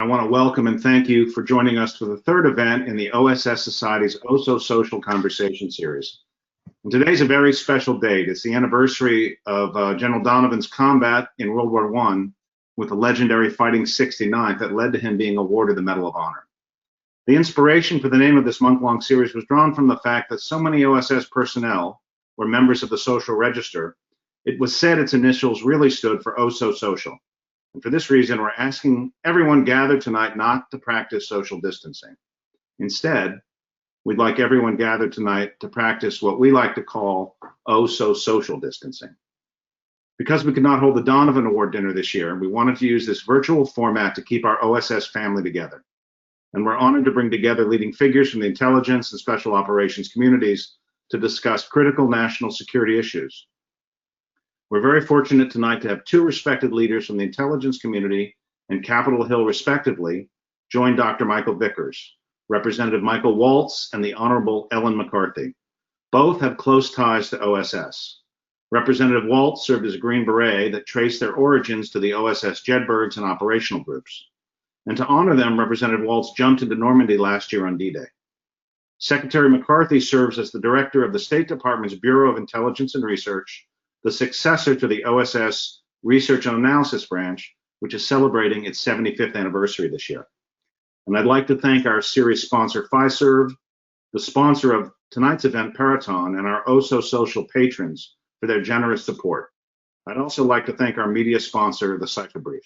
want to welcome and thank you for joining us for the third event in the OSS Society's Oh So Social Conversation Series. And today's a very special date. It's the anniversary of General Donovan's combat in World War I with the legendary Fighting 69th that led to him being awarded the Medal of Honor. The inspiration for the name of this month-long series was drawn from the fact that so many OSS personnel were members of the Social Register. It was said its initials really stood for Oh So Social. And for this reason, we're asking everyone gathered tonight not to practice social distancing. Instead, we'd like everyone gathered tonight to practice what we like to call Oh So Social distancing. Because we could not hold the Donovan Award dinner this year, we wanted to use this virtual format to keep our OSS family together. And we're honored to bring together leading figures from the intelligence and special operations communities to discuss critical national security issues. We're very fortunate tonight to have two respected leaders from the intelligence community and Capitol Hill, respectively, join Dr. Michael Vickers, Representative Michael Waltz, and the Honorable Ellen McCarthy. Both have close ties to OSS. Representative Waltz served as a Green Beret that traced their origins to the OSS Jedburghs and operational groups. And to honor them, Representative Waltz jumped into Normandy last year on D-Day. Secretary McCarthy serves as the director of the State Department's Bureau of Intelligence and Research, the successor to the OSS Research and Analysis Branch, which is celebrating its 75th anniversary this year. And I'd like to thank our series sponsor, Fiserv, the sponsor of tonight's event, Peraton, and our Oh So Social patrons for their generous support. I'd also like to thank our media sponsor, the Cipher Brief.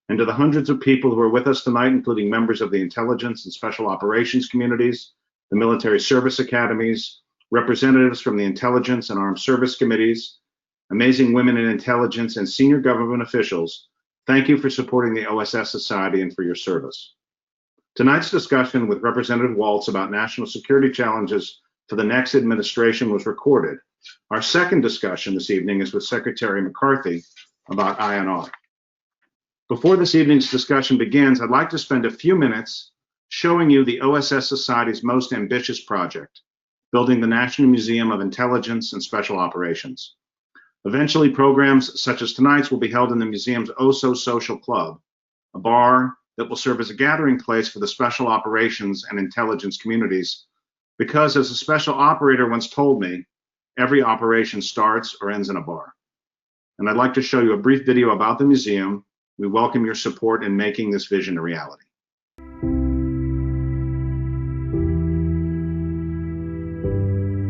And to the hundreds of people who are with us tonight, including members of the intelligence and special operations communities, the military service academies, representatives from the intelligence and armed service committees, amazing women in intelligence, and senior government officials, thank you for supporting the OSS Society and for your service. Tonight's discussion with Representative Waltz about national security challenges for the next administration was recorded. Our second discussion this evening is with Secretary McCarthy about INR. Before this evening's discussion begins, I'd like to spend a few minutes showing you the OSS Society's most ambitious project, building the National Museum of Intelligence and Special Operations. Eventually, programs such as tonight's will be held in the museum's Oh So Social Club, a bar that will serve as a gathering place for the special operations and intelligence communities, because as a special operator once told me, every operation starts or ends in a bar. And I'd like to show you a brief video about the museum. We welcome your support in making this vision a reality.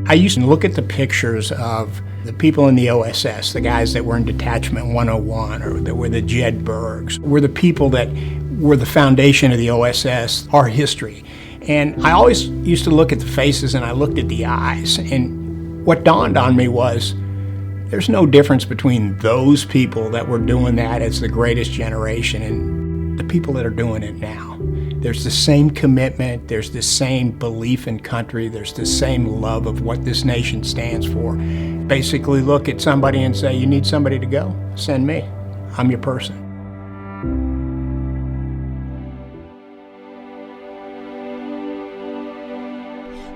I used to look at the pictures of the people in the OSS, the guys that were in Detachment 101 or that were the Jedburghs, were the people that were the foundation of the OSS, our history. And I always used to look at the faces and I looked at the eyes. And what dawned on me was there's no difference between those people that were doing that as the greatest generation and the people that are doing it now. There's the same commitment, there's the same belief in country, there's the same love of what this nation stands for. Basically look at somebody and say, you need somebody to go? Send me. I'm your person.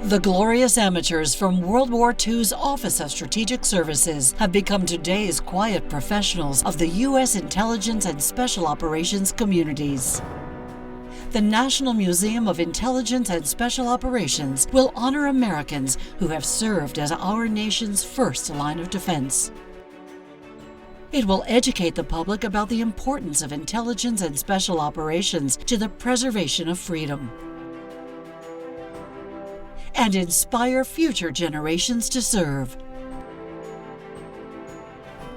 The glorious amateurs from World War II's Office of Strategic Services have become today's quiet professionals of the U.S. intelligence and special operations communities. The National Museum of Intelligence and Special Operations will honor Americans who have served as our nation's first line of defense. It will educate the public about the importance of intelligence and special operations to the preservation of freedom, and inspire future generations to serve.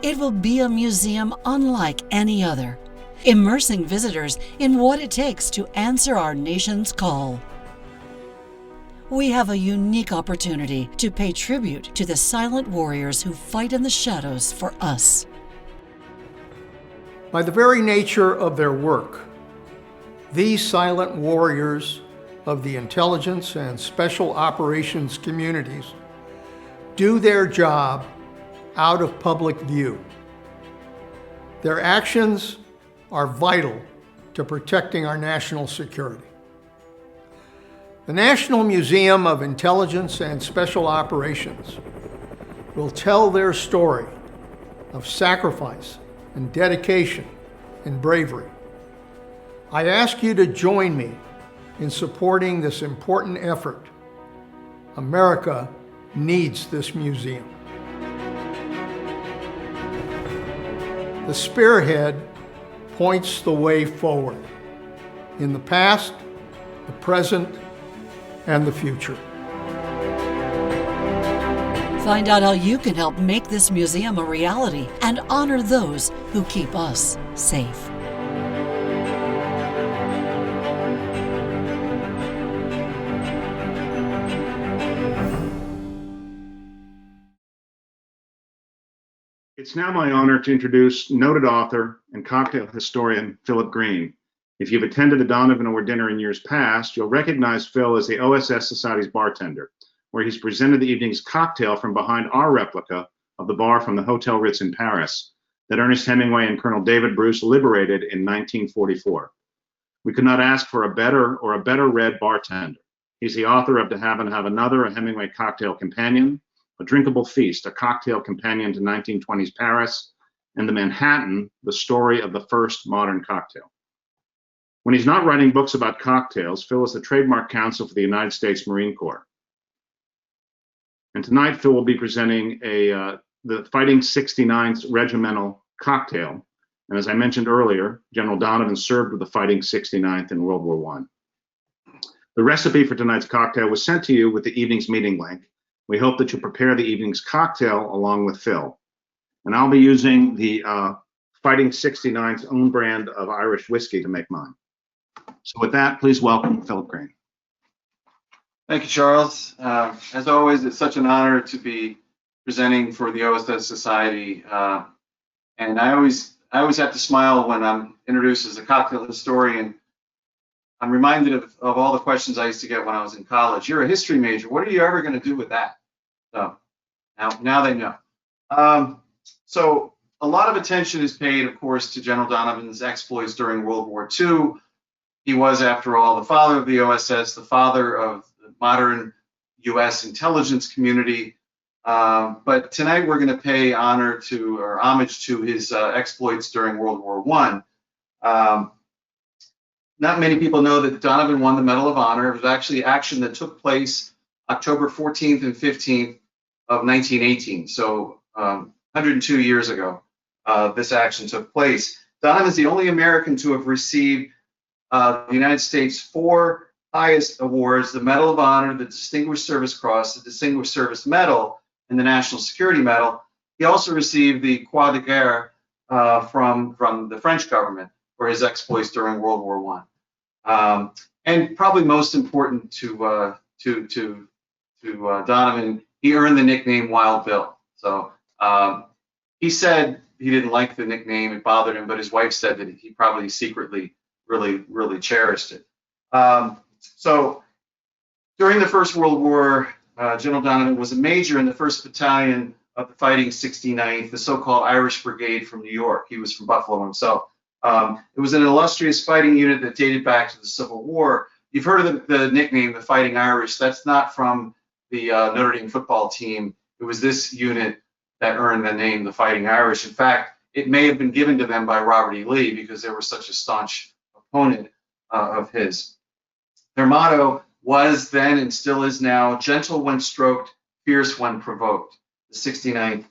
It will be a museum unlike any other, immersing visitors in what it takes to answer our nation's call. We have a unique opportunity to pay tribute to the silent warriors who fight in the shadows for us. By the very nature of their work, these silent warriors of the intelligence and special operations communities do their job out of public view. Their actions are vital to protecting our national security. The National Museum of Intelligence and Special Operations will tell their story of sacrifice and dedication and bravery. I ask you to join me in supporting this important effort. America needs this museum. The spearhead points the way forward in the past, the present, and the future. Find out how you can help make this museum a reality and honor those who keep us safe. It's now my honor to introduce noted author and cocktail historian Philip Green. If you've attended a Donovan or dinner in years past, you'll recognize Phil as the OSS Society's bartender, where he's presented the evening's cocktail from behind our replica of the bar from the Hotel Ritz in Paris that Ernest Hemingway and Colonel David Bruce liberated in 1944. We could not ask for a better read bartender. He's the author of To Have and Have Another, a Hemingway cocktail companion, A Drinkable Feast, a cocktail companion to 1920s Paris, and The Manhattan, the story of the first modern cocktail. When he's not writing books about cocktails, Phil is the trademark counsel for the United States Marine Corps. And tonight, Phil will be presenting the Fighting 69th Regimental cocktail. And as I mentioned earlier, General Donovan served with the Fighting 69th in World War I. The recipe for tonight's cocktail was sent to you with the evening's meeting link. We hope that you prepare the evening's cocktail along with Phil. And I'll be using the Fighting 69's own brand of Irish whiskey to make mine. So with that, please welcome Philip Green. Thank you, Charles. As always, it's such an honor to be presenting for the OSS Society. And I always have to smile when I'm introduced as a cocktail historian. I'm reminded of all the questions I used to get when I was in college. You're a history major. What are you ever going to do with that? So now they know. So a lot of attention is paid, of course, to General Donovan's exploits during World War II. He was, after all, the father of the OSS, the father of the modern U.S. intelligence community. But tonight we're going to pay homage to his exploits during World War I. Not many people know that Donovan won the Medal of Honor. It was actually action that took place October 14th and 15th of 1918. So 102 years ago, this action took place. Donovan is the only American to have received the United States' 4 highest awards: the Medal of Honor, the Distinguished Service Cross, the Distinguished Service Medal, and the National Security Medal. He also received the Croix de Guerre from the French government for his exploits during World War I. And probably most important to Donovan, he earned the nickname Wild Bill. So he said he didn't like the nickname; it bothered him. But his wife said that he probably secretly really cherished it. So during the First World War, General Donovan was a major in the 1st Battalion of the Fighting 69th, the so-called Irish Brigade from New York. He was from Buffalo himself. It was an illustrious fighting unit that dated back to the Civil War. You've heard of the nickname, the Fighting Irish. That's not from the Notre Dame football team. It was this unit that earned the name, the Fighting Irish. In fact, it may have been given to them by Robert E. Lee because they were such a staunch opponent of his. Their motto was then and still is now, gentle when stroked, fierce when provoked, the 69th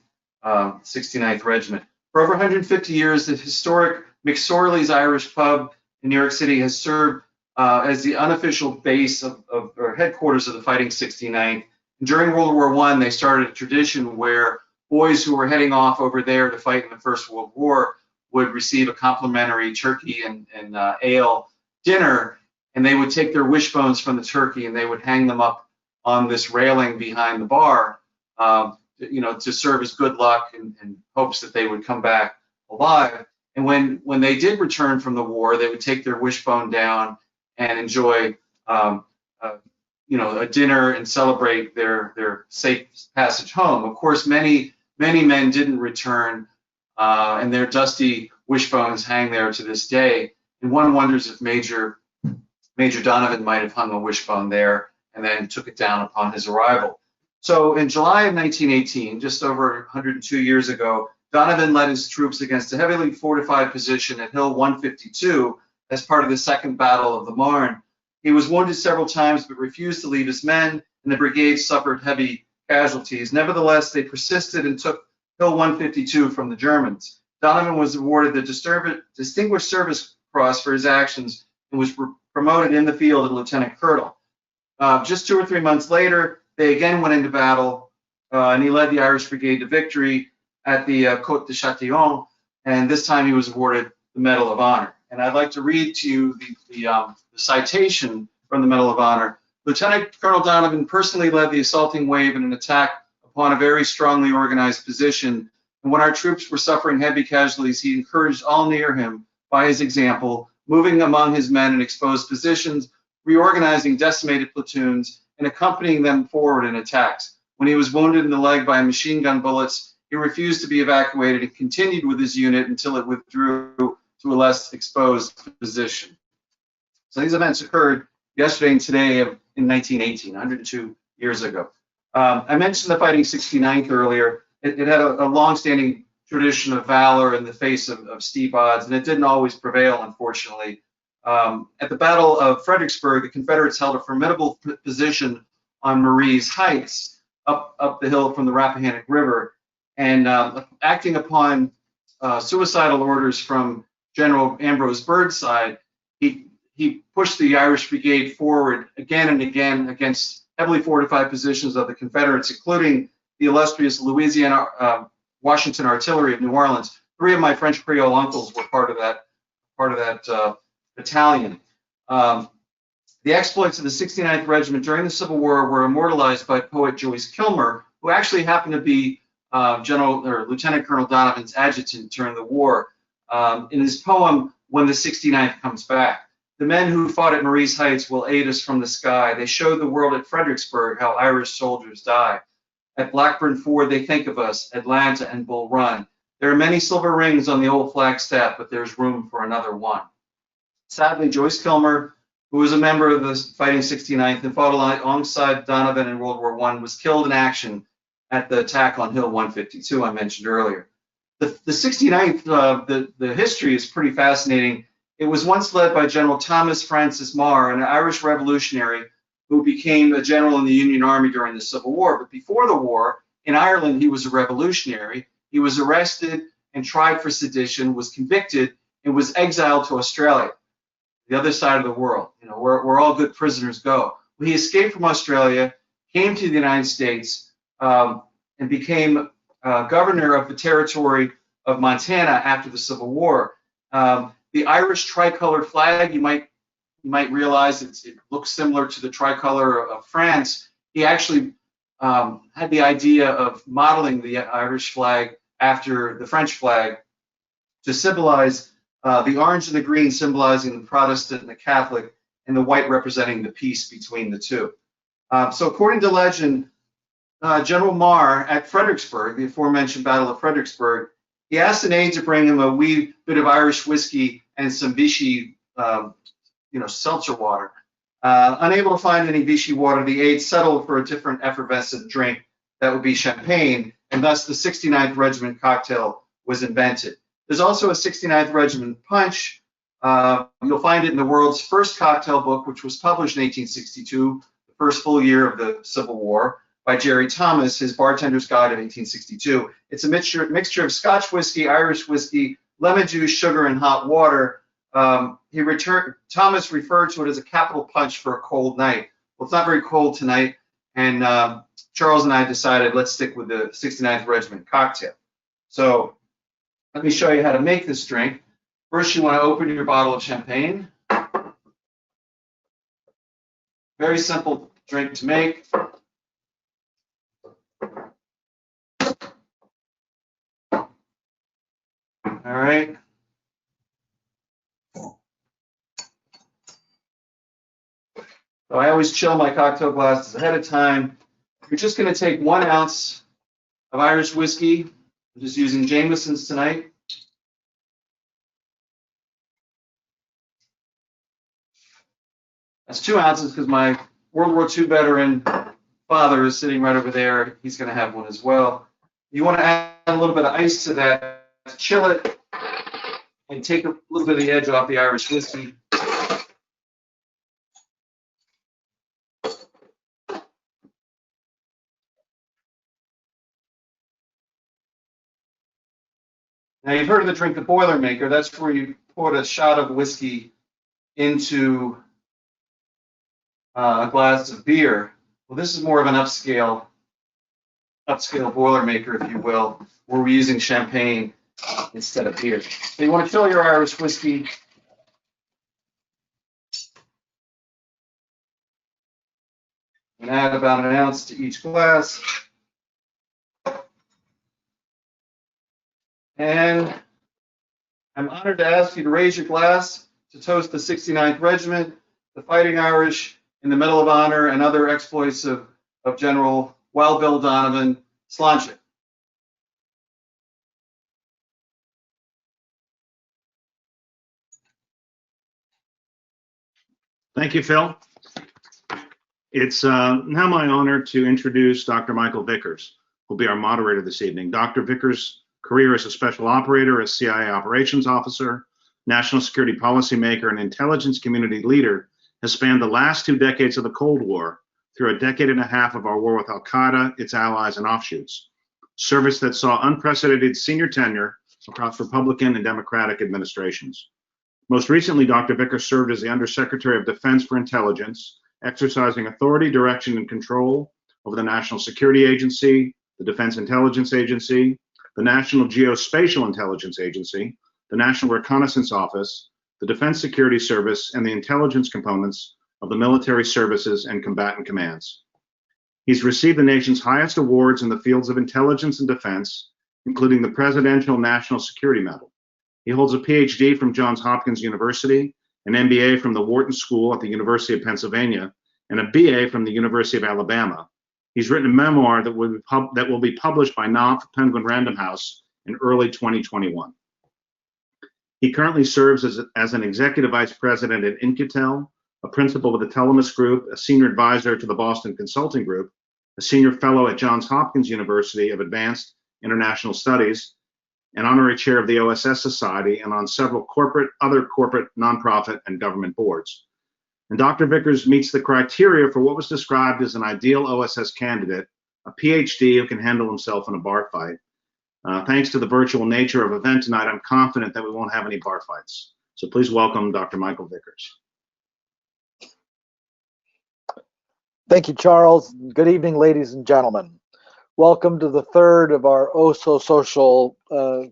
Regiment. For over 150 years, the historic McSorley's Irish Pub in New York City has served as the unofficial base or headquarters of the Fighting 69th. And during World War I, they started a tradition where boys who were heading off over there to fight in the First World War would receive a complimentary turkey and ale dinner, and they would take their wishbones from the turkey and they would hang them up on this railing behind the bar, to serve as good luck and hopes that they would come back alive. And when they did return from the war, they would take their wishbone down and enjoy, a dinner and celebrate their safe passage home. Of course, many men didn't return, and their dusty wishbones hang there to this day. And one wonders if Major Donovan might have hung a wishbone there and then took it down upon his arrival. So in July of 1918, just over 102 years ago, Donovan led his troops against a heavily fortified position at Hill 152 as part of the Second Battle of the Marne. He was wounded several times but refused to leave his men, and the brigade suffered heavy casualties. Nevertheless, they persisted and took Hill 152 from the Germans. Donovan was awarded the Distinguished Service Cross for his actions and was promoted in the field to lieutenant colonel. Just 2 or 3 months later, they again went into battle, and he led the Irish Brigade to victory at the Côte de Châtillon, and this time he was awarded the Medal of Honor. And I'd like to read to you the citation from the Medal of Honor. Lieutenant Colonel Donovan personally led the assaulting wave in an attack upon a very strongly organized position, and when our troops were suffering heavy casualties, he encouraged all near him by his example, moving among his men in exposed positions, reorganizing decimated platoons, and accompanying them forward in attacks. When he was wounded in the leg by machine gun bullets, he refused to be evacuated and continued with his unit until it withdrew to a less exposed position. So these events occurred yesterday and today in 1918, 102 years ago. I mentioned the Fighting 69th earlier. It had a long-standing tradition of valor in the face of steep odds, and it didn't always prevail, unfortunately. At the Battle of Fredericksburg, the Confederates held a formidable position on Marye's Heights, up the hill from the Rappahannock River, and acting upon suicidal orders from General Ambrose Burnside, he pushed the Irish Brigade forward again and again against heavily fortified positions of the Confederates, including the illustrious Washington Artillery of New Orleans. 3 of my French Creole uncles were part of that battalion. The exploits of the 69th Regiment during the Civil War were immortalized by poet Joyce Kilmer, who actually happened to be Lieutenant Colonel Donovan's adjutant during the war. In his poem, When the 69th Comes Back, the men who fought at Marye's Heights will aid us from the sky. They showed the world at Fredericksburg how Irish soldiers die. At Blackburn Ford, they think of us, Atlanta and Bull Run. There are many silver rings on the old flagstaff, but there's room for another one. Sadly, Joyce Kilmer, who was a member of the Fighting 69th and fought alongside Donovan in World War I, was killed in action at the attack on Hill 152 I mentioned earlier. The 69th, the history is pretty fascinating. It was once led by General Thomas Francis Marr, an Irish revolutionary who became a general in the Union Army during the Civil War. But before the war, in Ireland, he was a revolutionary. He was arrested and tried for sedition, was convicted, and was exiled to Australia, the other side of the world, where all good prisoners go. Well, he escaped from Australia, came to the United States, and became governor of the territory of Montana after the Civil War. The Irish tricolor flag, you might realize it looks similar to the tricolor of France. He actually had the idea of modeling the Irish flag after the French flag to symbolize the orange and the green symbolizing the Protestant and the Catholic, and the white representing the peace between the two. So according to legend, General Marr at Fredericksburg, the aforementioned Battle of Fredericksburg, he asked an aide to bring him a wee bit of Irish whiskey and some Vichy, seltzer water. Unable to find any Vichy water, the aide settled for a different effervescent drink that would be champagne, and thus the 69th Regiment cocktail was invented. There's also a 69th Regiment punch. You'll find it in the world's first cocktail book, which was published in 1862, the first full year of the Civil War, by Jerry Thomas, his Bartender's Guide of 1862. It's a mixture of Scotch whiskey, Irish whiskey, lemon juice, sugar, and hot water. Thomas referred to it as a capital punch for a cold night. Well, it's not very cold tonight, and Charles and I decided let's stick with the 69th Regiment cocktail. So let me show you how to make this drink. First, you want to open your bottle of champagne. Very simple drink to make. All right. So I always chill my cocktail glasses ahead of time. You're just going to take 1 ounce of Irish whiskey. I'm just using Jameson's tonight. That's 2 ounces because my World War II veteran father is sitting right over there. He's going to have one as well. You want to add a little bit of ice to that, chill it, and take a little bit of the edge off the Irish whiskey. Now, you've heard of the drink the Boilermaker. That's where you pour a shot of whiskey into a glass of beer. Well, this is more of an upscale Boilermaker, if you will, where we're using champagne instead of beer. So you want to fill your Irish whiskey and add about an ounce to each glass. And I'm honored to ask you to raise your glass to toast the 69th Regiment, the Fighting Irish, in the Medal of Honor and other exploits of General Wild Bill Donovan, Sláinte. Thank you, Phil. It's now my honor to introduce Dr. Michael Vickers, who will be our moderator this evening. Dr. Vickers' career as a special operator, as CIA operations officer, national security policymaker, and intelligence community leader has spanned the last 2 decades of the Cold War through a decade and a half of our war with Al-Qaeda, its allies, and offshoots. Service that saw unprecedented senior tenure across Republican and Democratic administrations. Most recently, Dr. Vickers served as the Undersecretary of Defense for Intelligence, exercising authority, direction, and control over the National Security Agency, the Defense Intelligence Agency, the National Geospatial Intelligence Agency, the National Reconnaissance Office, the Defense Security Service, and the intelligence components of the military services and combatant commands. He's received the nation's highest awards in the fields of intelligence and defense, including the Presidential National Security Medal. He holds a PhD from Johns Hopkins University, an MBA from the Wharton School at the University of Pennsylvania, and a BA from the University of Alabama. He's written a memoir that will be published by Knopf Penguin Random House in early 2021. He currently serves as an executive vice president at Incutel, a principal with the Telemus Group, a senior advisor to the Boston Consulting Group, a senior fellow at Johns Hopkins University of Advanced International Studies, an honorary chair of the OSS Society, and on several other corporate, nonprofit, and government boards. And Dr. Vickers meets the criteria for what was described as an ideal OSS candidate, a PhD who can handle himself in a bar fight. Thanks to the virtual nature of the event tonight, I'm confident that we won't have any bar fights. So please welcome Dr. Michael Vickers. Thank you, Charles. Good evening, ladies and gentlemen. Welcome to the third of our social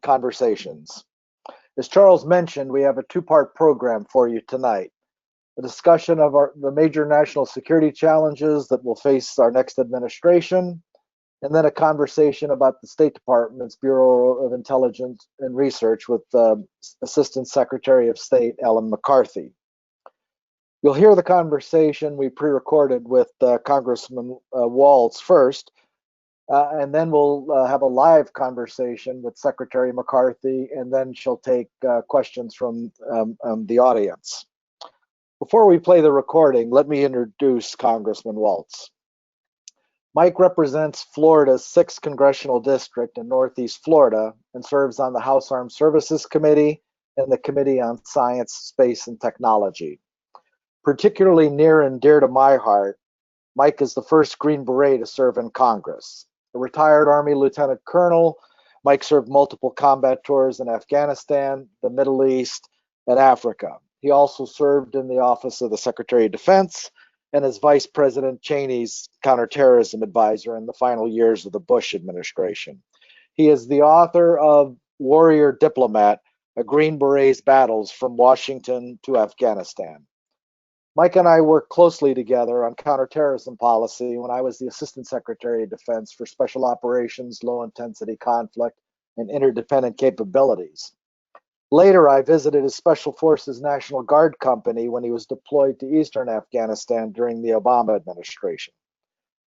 conversations. As Charles mentioned, we have a 2-part program for you tonight. A discussion of the major national security challenges that will face our next administration, and then a conversation about the State Department's Bureau of Intelligence and Research with Assistant Secretary of State Ellen McCarthy. You'll hear the conversation we pre-recorded with Congressman Waltz first, and then we'll have a live conversation with Secretary McCarthy, and then she'll take questions from the audience. Before we play the recording, let me introduce Congressman Waltz. Mike represents Florida's 6th Congressional District in Northeast Florida and serves on the House Armed Services Committee and the Committee on Science, Space, and Technology. Particularly near and dear to my heart, Mike is the first Green Beret to serve in Congress. A retired Army Lieutenant Colonel, Mike served multiple combat tours in Afghanistan, the Middle East, and Africa. He also served in the Office of the Secretary of Defense and as Vice President Cheney's counterterrorism advisor in the final years of the Bush administration. He is the author of Warrior Diplomat, A Green Beret's Battles from Washington to Afghanistan. Mike and I worked closely together on counterterrorism policy when I was the Assistant Secretary of Defense for Special Operations, Low Intensity Conflict, and Interdependent Capabilities. Later, I visited his Special Forces National Guard Company when he was deployed to eastern Afghanistan during the Obama administration.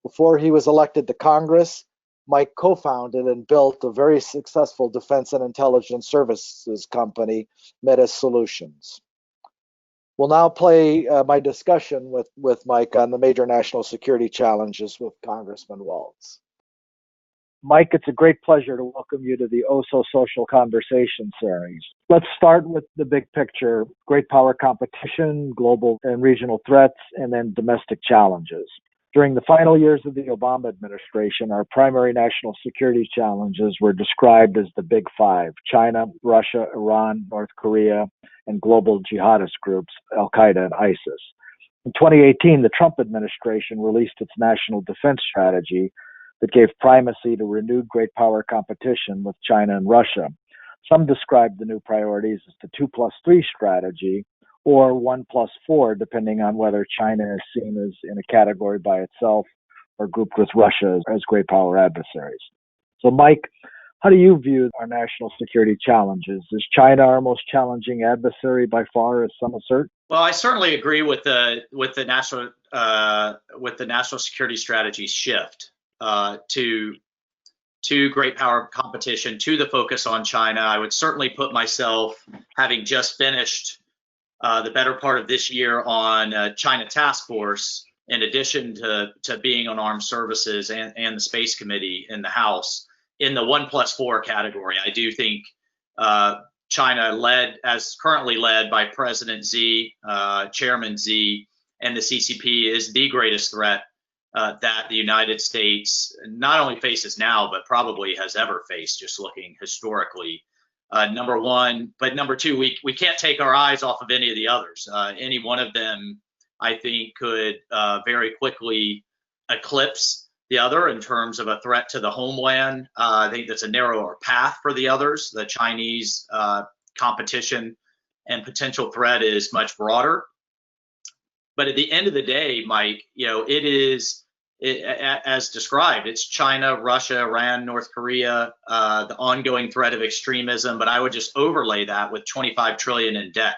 Before he was elected to Congress, Mike co-founded and built a very successful defense and intelligence services company, Metis Solutions. We'll now play my discussion with Mike on the major national security challenges with Congressman Waltz. Mike, it's a great pleasure to welcome you to the Oh So Social Conversation series. Let's start with the big picture: great power competition, global and regional threats, and then domestic challenges. During the final years of the Obama administration, our primary national security challenges were described as the Big Five: China, Russia, Iran, North Korea, and global jihadist groups, Al-Qaeda and ISIS. In 2018, the Trump administration released its national defense strategy that gave primacy to renewed great power competition with China and Russia. Some describe the new priorities as the 2+3 strategy, or 1+4, depending on whether China is seen as in a category by itself or grouped with Russia as great power adversaries. So, Mike, how do you view our national security challenges? Is China our most challenging adversary by far, as some assert? Well, I certainly agree with the national security strategy shift to great power competition, to the focus on China. I would certainly put myself, having just finished the better part of this year on China Task Force, in addition to being on Armed Services and the Space Committee in the House, in the 1+4 category. I do think China, currently led by President Xi, Chairman Xi, and the CCP, is the greatest threat that the United States not only faces now, but probably has ever faced, just looking historically. Number one, but number two, we can't take our eyes off of any of the others. Any one of them, I think, could very quickly eclipse the other in terms of a threat to the homeland. I think that's a narrower path for the others. The Chinese competition and potential threat is much broader. But at the end of the day, Mike, as described, it's China, Russia, Iran, North Korea, the ongoing threat of extremism. But I would just overlay that with 25 trillion in debt.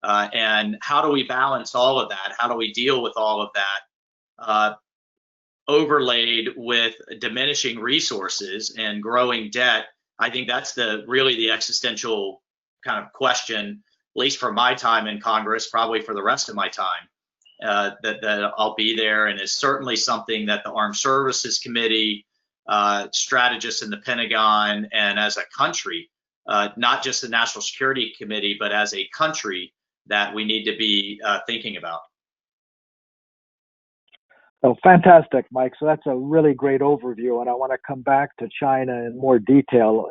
And how do we balance all of that? How do we deal with all of that? Overlaid with diminishing resources and growing debt, I think that's really the existential kind of question, at least for my time in Congress, probably for the rest of my time. That I'll be there, and is certainly something that the Armed Services Committee, strategists in the Pentagon, and as a country, not just the National Security Committee, but as a country, that we need to be thinking about. Oh, fantastic, Mike. So that's a really great overview, and I want to come back to China in more detail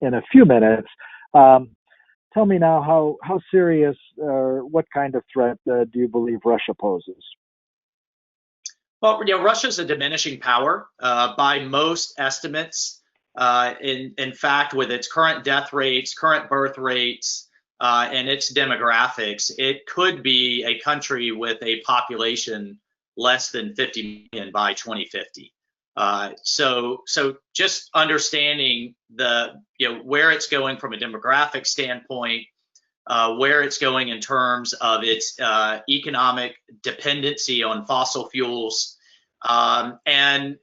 in a few minutes. Tell me now, how serious or what kind of threat do you believe Russia poses? Well, Russia's a diminishing power by most estimates. In fact, with its current death rates, current birth rates, and its demographics, it could be a country with a population less than 50 million by 2050. So just understanding where it's going from a demographic standpoint, where it's going in terms of its economic dependency on fossil fuels, and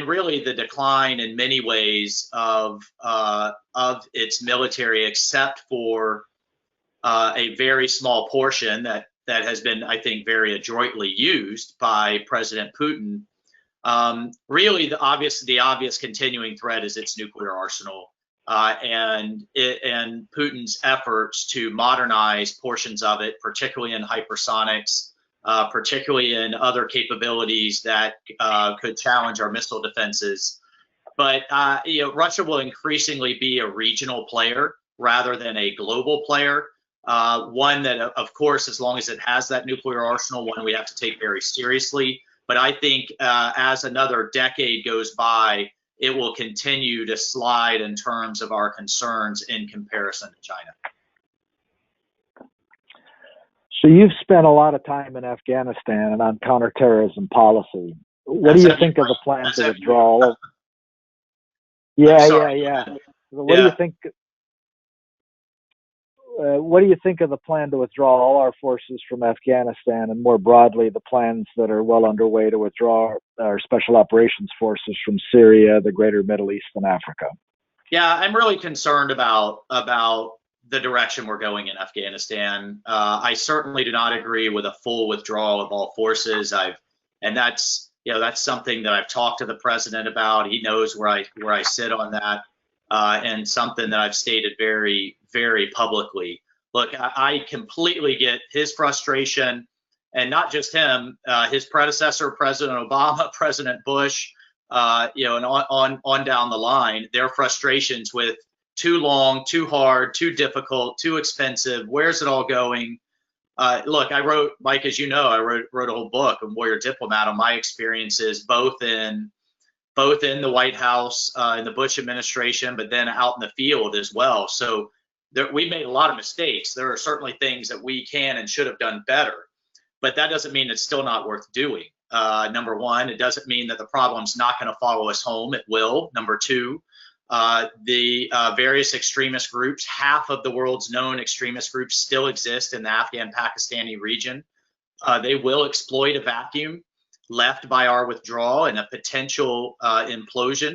really the decline in many ways of its military, except for a very small portion that has been, I think, very adroitly used by President Putin. Really, the obvious continuing threat is its nuclear arsenal, and Putin's efforts to modernize portions of it, particularly in hypersonics, particularly in other capabilities that could challenge our missile defenses. But Russia will increasingly be a regional player rather than a global player. One that, of course, as long as it has that nuclear arsenal, one we have to take very seriously. But I think as another decade goes by, it will continue to slide in terms of our concerns in comparison to China. So you've spent a lot of time in Afghanistan and on counterterrorism policy. What do you think of the plan to withdraw? Yeah. What do you think? What do you think of the plan to withdraw all our forces from Afghanistan, and more broadly, the plans that are well underway to withdraw our special operations forces from Syria, the greater Middle East, and Africa? Yeah, I'm really concerned about the direction we're going in Afghanistan. I certainly do not agree with a full withdrawal of all forces. And that's that's something that I've talked to the president about. He knows where I sit on that, and something that I've stated very, very publicly. Look, I completely get his frustration, and not just him, his predecessor, President Obama, President Bush, and on down the line, their frustrations with too long, too hard, too difficult, too expensive. Where's it all going? Look, I wrote, Mike, as you know, I wrote a whole book on Warrior Diplomat on my experiences, both in the White House, in the Bush administration, but then out in the field as well. So we made a lot of mistakes. There are certainly things that we can and should have done better, but that doesn't mean it's still not worth doing. Number one, it doesn't mean that the problem's not going to follow us home. It will. Number two, the various extremist groups, half of the world's known extremist groups still exist in the Afghan-Pakistani region. They will exploit a vacuum left by our withdrawal and a potential implosion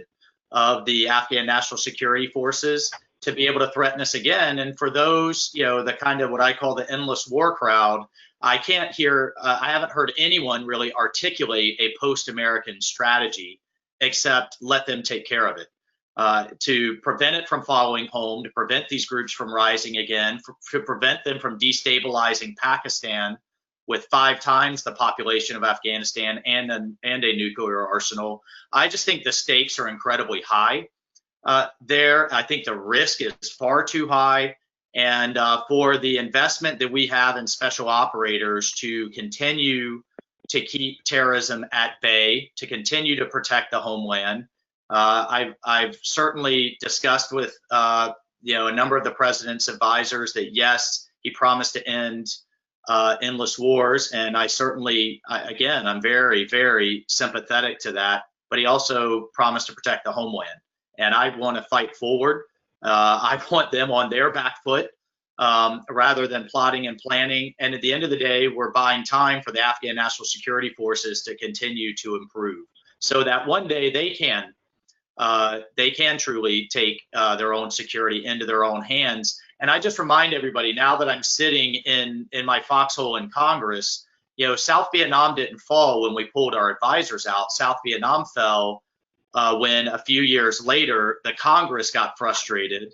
of the Afghan National Security Forces to be able to threaten us again. And for those, the kind of what I call the endless war crowd, I haven't heard anyone really articulate a post-American strategy except let them take care of it. To prevent it from following home, to prevent these groups from rising again, to prevent them from destabilizing Pakistan with 5 times the population of Afghanistan and a nuclear arsenal. I just think the stakes are incredibly high there. I think the risk is far too high. And for the investment that we have in special operators to continue to keep terrorism at bay, to continue to protect the homeland, I've certainly discussed with a number of the president's advisors that yes, he promised to end endless wars, and I certainly, again, I'm very, very sympathetic to that. But he also promised to protect the homeland, and I want to fight forward. I want them on their back foot rather than plotting and planning. And at the end of the day, we're buying time for the Afghan National Security Forces to continue to improve, so that one day they can truly take their own security into their own hands. And I just remind everybody, now that I'm sitting in my foxhole in Congress, South Vietnam didn't fall when we pulled our advisors out. South Vietnam fell when a few years later, the Congress got frustrated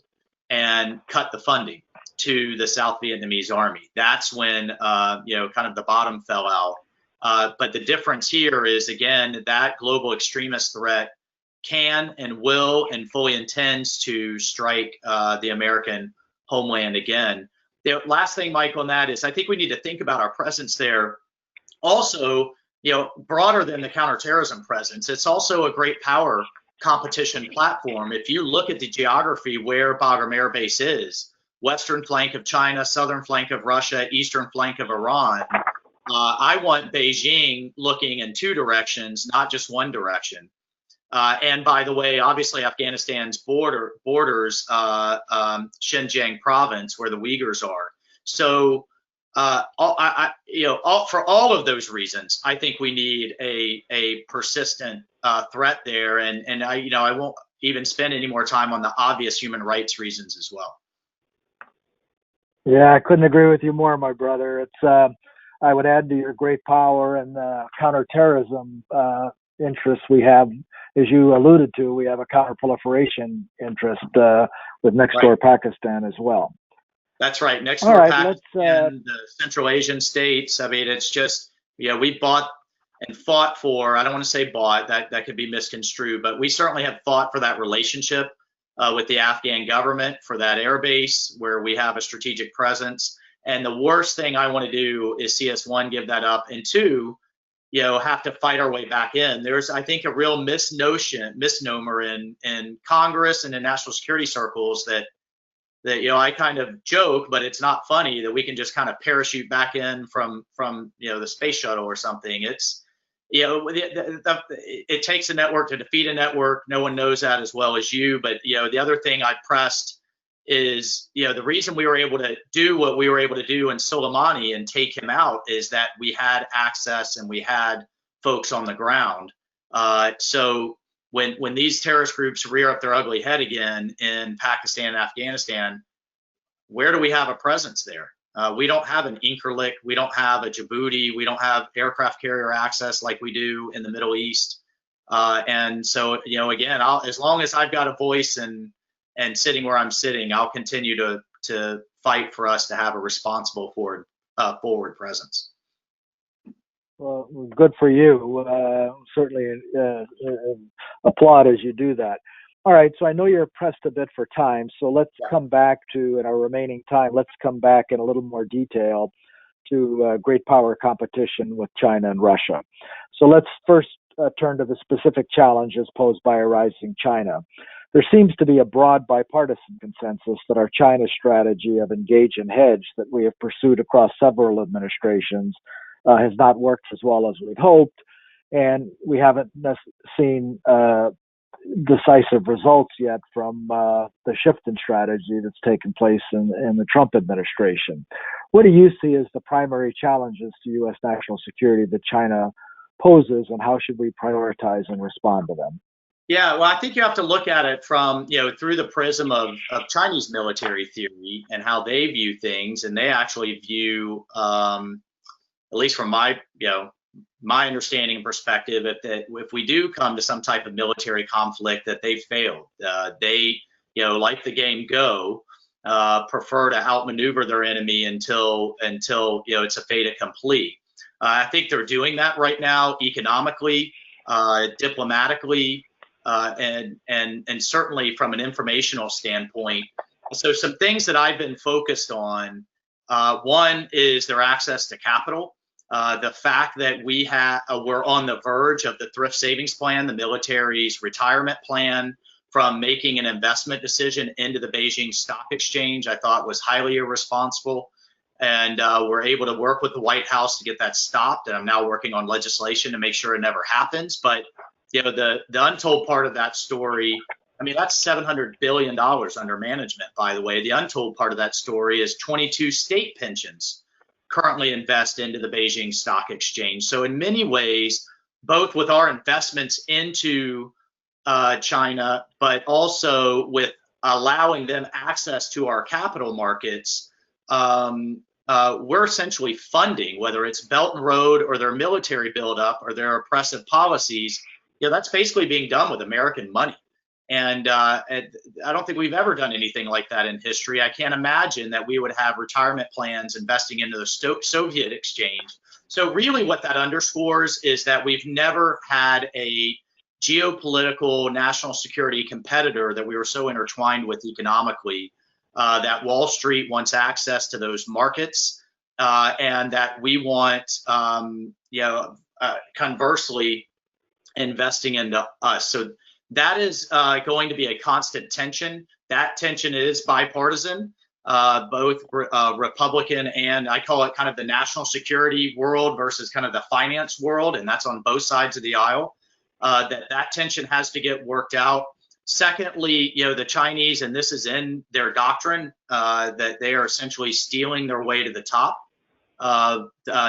and cut the funding to the South Vietnamese army. That's when, kind of the bottom fell out. But the difference here is, again, that global extremist threat can and will and fully intends to strike the American homeland again. The last thing, Michael, on that is I think we need to think about our presence there also, broader than the counterterrorism presence. It's also a great power competition platform. If you look at the geography where Bagram Air Base is, western flank of China, southern flank of Russia, eastern flank of Iran, I want Beijing looking in 2 directions, not just one direction. And by the way, obviously Afghanistan's borders Xinjiang province, where the Uyghurs are. So, for all of those reasons, I think we need a persistent threat there. And I won't even spend any more time on the obvious human rights reasons as well. Yeah, I couldn't agree with you more, my brother. It's I would add to your great power and counterterrorism interests we have. As you alluded to, we have a counterproliferation interest with next door Pakistan as well. That's right. Next door Pakistan, the Central Asian states. I mean, it's just, we bought and fought for, I don't want to say bought, that could be misconstrued, but we certainly have fought for that relationship with the Afghan government, for that air base where we have a strategic presence. And the worst thing I want to do is see us, 1, give that up, and 2, have to fight our way back in. There's, I think, a real misnomer in Congress and in national security circles that I kind of joke, but it's not funny, that we can just kind of parachute back in from the space shuttle or something. It's, it takes a network to defeat a network. No one knows that as well as you. But the other thing I pressed is, the reason we were able to do what we were able to do in Soleimani and take him out is that we had access and we had folks on the ground. So when these terrorist groups rear up their ugly head again in Pakistan and Afghanistan, where do we have a presence there? We don't have an Incirlik, we don't have a Djibouti, we don't have aircraft carrier access like we do in the Middle East. And so, again, as long as I've got a voice and sitting where I'm sitting, I'll continue to fight for us to have a responsible forward presence. Well, good for you. Certainly applaud as you do that. All right, so I know you're pressed a bit for time, so let's come back to, in our remaining time, let's come back in a little more detail to great power competition with China and Russia. So let's first turn to the specific challenges posed by a rising China. There seems to be a broad bipartisan consensus that our China strategy of engage and hedge that we have pursued across several administrations has not worked as well as we'd hoped, and we haven't seen decisive results yet from the shift in strategy that's taken place in the Trump administration. What do you see as the primary challenges to U.S. national security that China poses, and how should we prioritize and respond to them? Yeah, well, I think you have to look at it from, through the prism of Chinese military theory and how they view things. And they actually view, at least from my understanding and perspective, if we do come to some type of military conflict, that they failed. They, like the game Go, prefer to outmaneuver their enemy until it's a fait accompli. I think they're doing that right now, economically, diplomatically, and certainly from an informational standpoint. So some things that I've been focused on, one is their access to capital. The fact that we're on the verge of the thrift savings plan, the military's retirement plan, from making an investment decision into the Beijing Stock Exchange, I thought was highly irresponsible. And we're able to work with the White House to get that stopped. And I'm now working on legislation to make sure it never happens. But the untold part of that story, I mean, that's $700 billion under management, by the way. The untold part of that story is 22 state pensions currently invest into the Beijing Stock Exchange. So in many ways, both with our investments into China, but also with allowing them access to our capital markets, we're essentially funding, whether it's Belt and Road or their military buildup or their oppressive policies, that's basically being done with American money. And I don't think we've ever done anything like that in history. I can't imagine that we would have retirement plans investing into the Soviet exchange. So really what that underscores is that we've never had a geopolitical national security competitor that we were so intertwined with economically, that Wall Street wants access to those markets, and that we want, conversely, investing into us. So that is going to be a constant tension. That tension is bipartisan, both Republican and I call it kind of the national security world versus kind of the finance world, and that's on both sides of the aisle. That tension has to get worked out. Secondly, the Chinese, and this is in their doctrine, that they are essentially stealing their way to the top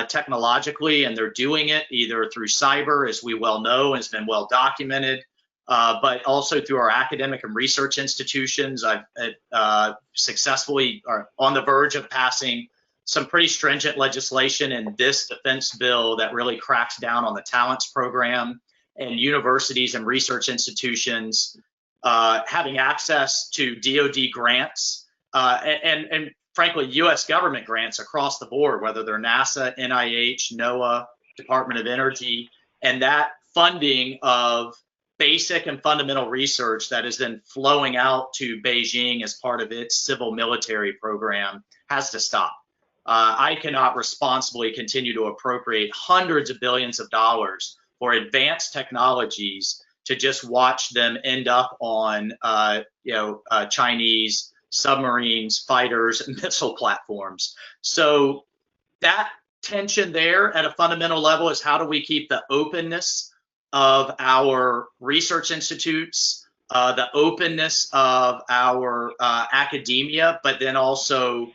technologically, and they're doing it either through cyber, as we well know, has been well documented, but also through our academic and research institutions. I've successfully are on the verge of passing some pretty stringent legislation in this defense bill that really cracks down on the talents program and universities and research institutions having access to DoD grants and frankly, U.S. government grants across the board, whether they're NASA, NIH, NOAA, Department of Energy, and that funding of basic and fundamental research that is then flowing out to Beijing as part of its civil military program has to stop. I cannot responsibly continue to appropriate hundreds of billions of dollars for advanced technologies to just watch them end up on Chinese submarines, fighters, and missile platforms. So that tension there at a fundamental level is how do we keep the openness of our research institutes, the openness of our academia, but then also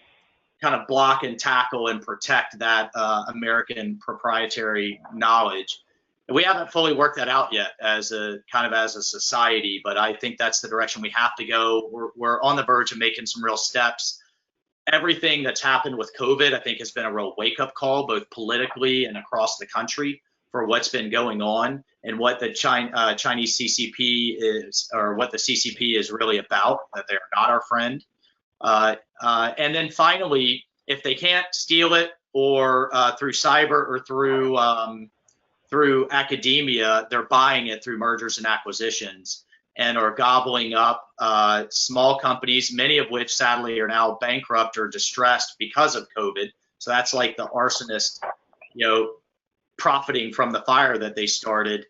kind of block and tackle and protect that American proprietary knowledge. We haven't fully worked that out yet as a society, but I think that's the direction we have to go. We're on the verge of making some real steps. everything that's happened with COVID, I think, has been a real wake-up call, both politically and across the country, for what's been going on and what the Chinese CCP is, or what the CCP is really about, that they're not our friend. And then finally, if they can't steal it or through cyber or through academia, they're buying it through mergers and acquisitions and are gobbling up small companies, many of which sadly are now bankrupt or distressed because of COVID. So that's like the arsonist, profiting from the fire that they started.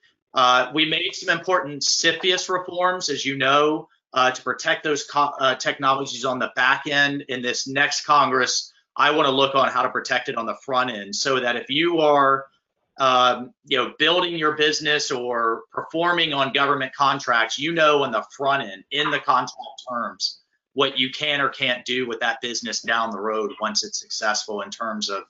We made some important CFIUS reforms, as you know, to protect those technologies on the back end. In this next Congress, I want to look on how to protect it on the front end, so that if you are building your business or performing on government contracts, on the front end, in the contract terms, what you can or can't do with that business down the road once it's successful, in terms of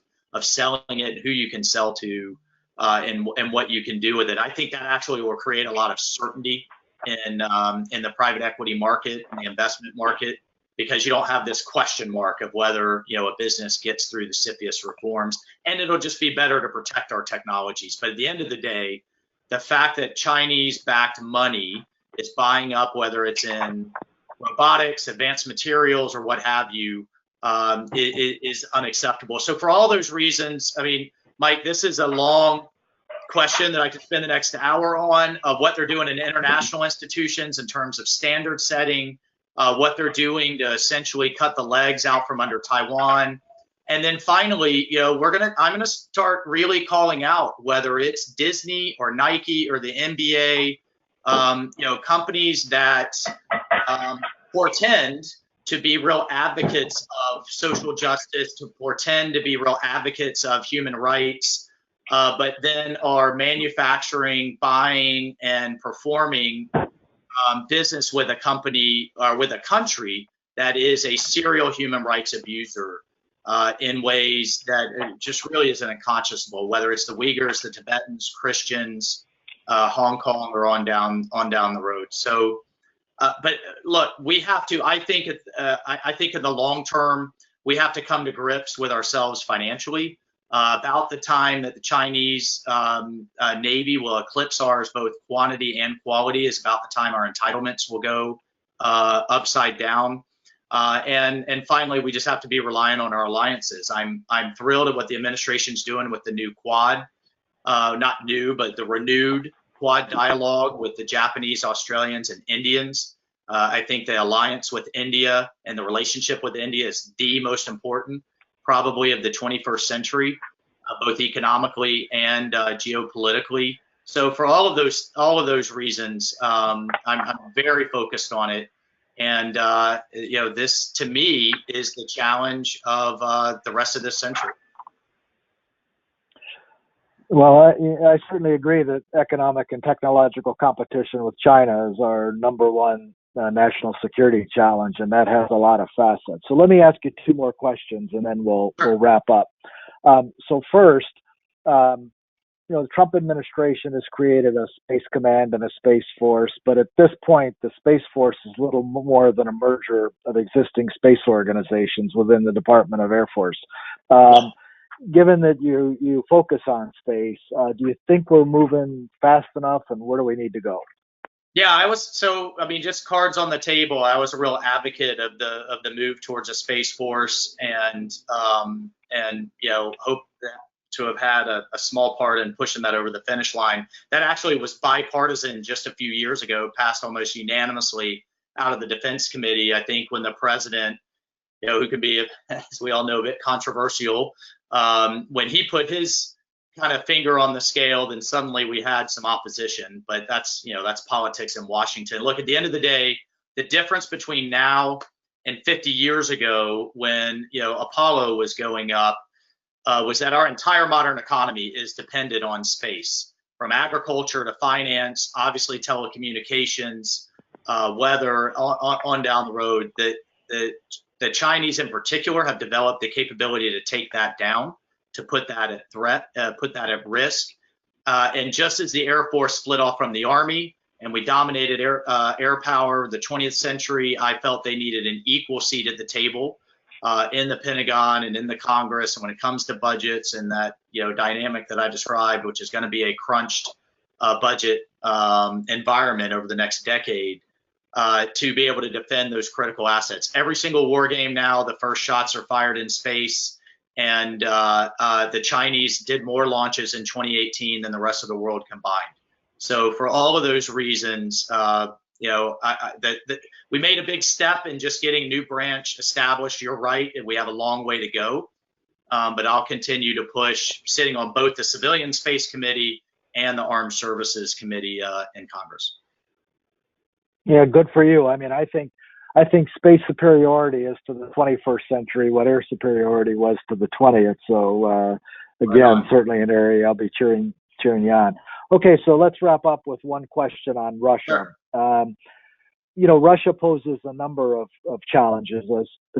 selling it, who you can sell to, and what you can do with it. I think that actually will create a lot of certainty in the private equity market and the investment market, because you don't have this question mark of whether a business gets through the CFIUS reforms, and it'll just be better to protect our technologies. But at the end of the day, the fact that Chinese-backed money is buying up, whether it's in robotics, advanced materials, or what have you, is unacceptable. So for all those reasons, I mean, Mike, this is a long question that I could spend the next hour on, of what they're doing in international institutions in terms of standard setting, what they're doing to essentially cut the legs out from under Taiwan. And then finally, I'm gonna start really calling out, whether it's Disney or Nike or the NBA, companies that portend to be real advocates of social justice, to portend to be real advocates of human rights, but then are manufacturing, buying, and performing business with a company or with a country that is a serial human rights abuser in ways that it just really is unconscionable, whether it's the Uyghurs, the Tibetans, Christians, Hong Kong, or on down the road. So, but look, we have to. I think in the long term, we have to come to grips with ourselves financially. About the time that the Chinese Navy will eclipse ours, both quantity and quality, is about the time our entitlements will go upside down. And finally, we just have to be reliant on our alliances. I'm thrilled at what the administration's doing with the new Quad, not new, but the renewed Quad dialogue with the Japanese, Australians, and Indians. I think the alliance with India and the relationship with India is the most important, probably, of the 21st century, both economically and geopolitically. So for all of those reasons, I'm very focused on it. And this, to me, is the challenge of the rest of this century. Well, I certainly agree that economic and technological competition with China is our number one national security challenge, and that has a lot of facets. So let me ask you two more questions, and then we'll wrap up. So first, the Trump administration has created a Space Command and a Space Force, but at this point, the Space Force is little more than a merger of existing space organizations within the Department of Air Force. Given that you focus on space, do you think we're moving fast enough, and where do we need to go? Yeah, just cards on the table. I was a real advocate of the move towards a Space Force, and hope to have had a small part in pushing that over the finish line. That actually was bipartisan just a few years ago, passed almost unanimously out of the Defense Committee. I think when the president, who could be, as we all know, a bit controversial, when he put his kind of finger on the scale, then suddenly we had some opposition. But that's politics in Washington. Look, at the end of the day, the difference between now and 50 years ago, when Apollo was going up, was that our entire modern economy is dependent on space, from agriculture to finance, obviously telecommunications, weather, on down the road. The Chinese in particular have developed the capability to take that down, to put that at threat, put that at risk. And just as the Air Force split off from the Army and we dominated air power the 20th century, I felt they needed an equal seat at the table in the Pentagon and in the Congress, and when it comes to budgets and that dynamic that I described, which is going to be a crunched budget environment over the next decade, to be able to defend those critical assets. Every single war game now, the first shots are fired in space, and the Chinese did more launches in 2018 than the rest of the world combined. So for all of those reasons, we made a big step in just getting New Branch established. You're right, and we have a long way to go. But I'll continue to push, sitting on both the Civilian Space Committee and the Armed Services Committee in Congress. Yeah, good for you. I mean, I think space superiority is to the 21st century what air superiority was to the 20th. So again, certainly an area I'll be cheering you on. Okay, so let's wrap up with one question on Russia. Sure. Russia poses a number of challenges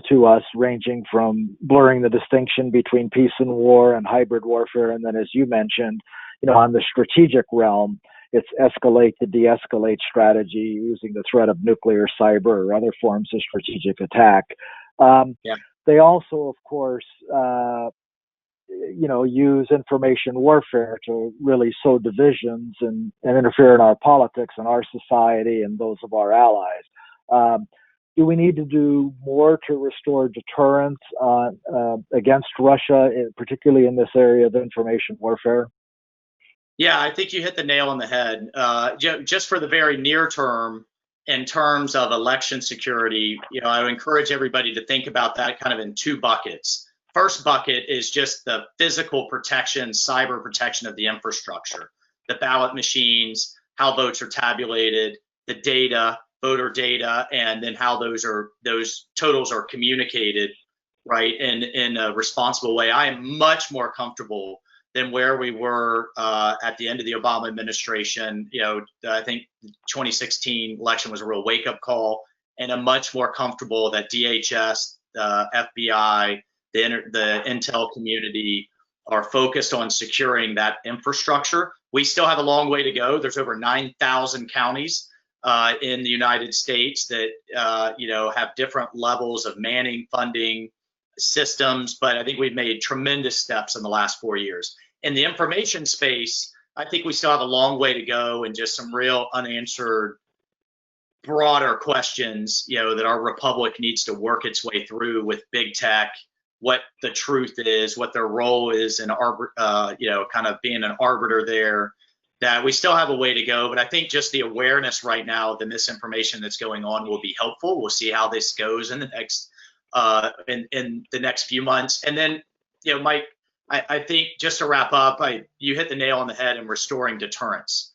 to us, ranging from blurring the distinction between peace and war and hybrid warfare, and then, as you mentioned, on the strategic realm, its escalate to de-escalate strategy using the threat of nuclear, cyber, or other forms of strategic attack. They also, of course, use information warfare to really sow divisions and interfere in our politics and our society and those of our allies. Do we need to do more to restore deterrence against Russia, particularly in this area of information warfare? Yeah, I think you hit the nail on the head. Just for the very near term, in terms of election security, I would encourage everybody to think about that kind of in two buckets. First bucket is just the physical protection, cyber protection of the infrastructure, the ballot machines, how votes are tabulated, the data, voter data, and then how those totals are communicated, right, in a responsible way. I am much more comfortable than where we were at the end of the Obama administration. I think the 2016 election was a real wake-up call, and I'm much more comfortable that DHS, FBI, the intel community are focused on securing that infrastructure. We still have a long way to go. There's over 9,000 counties in the United States that have different levels of manning, funding, systems, but I think we've made tremendous steps in the last 4 years. In the information space, I think we still have a long way to go and just some real unanswered broader questions, that our republic needs to work its way through with big tech, what the truth is, what their role is in kind of being an arbiter there, that we still have a way to go. But I think just the awareness right now of the misinformation that's going on will be helpful. We'll see how this goes in the next in the next few months. And then, Mike, I think just to wrap up, you hit the nail on the head in restoring deterrence.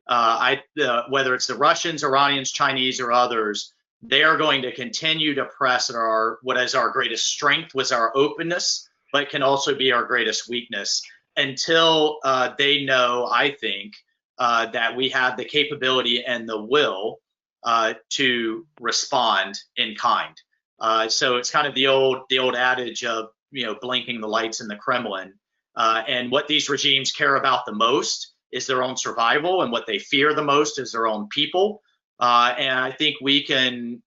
Whether it's the Russians, Iranians, Chinese, or others, they are going to continue to press at what is our greatest strength, was our openness, but can also be our greatest weakness, until they know, I think, that we have the capability and the will to respond in kind. So it's kind of the old adage of blinking the lights in the Kremlin. And what these regimes care about the most is their own survival, and what they fear the most is their own people. And I think we can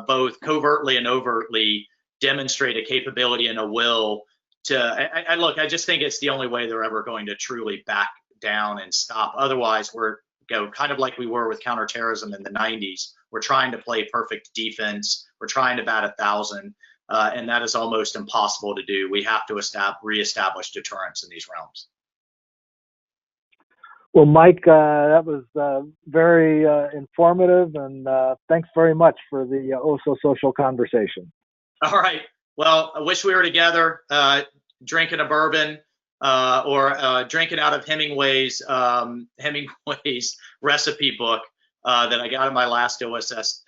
both covertly and overtly demonstrate a capability and a will to. I just think it's the only way they're ever going to truly back down and stop. Otherwise, we're kind of like we were with counterterrorism in the 90s. We're trying to play perfect defense. We're trying to bat 1,000, and that is almost impossible to do. We have to reestablish deterrence in these realms. Well, Mike, that was very informative, and thanks very much for the social conversation. All right. Well, I wish we were together drinking a bourbon or drinking out of Hemingway's recipe book that I got in my last OSS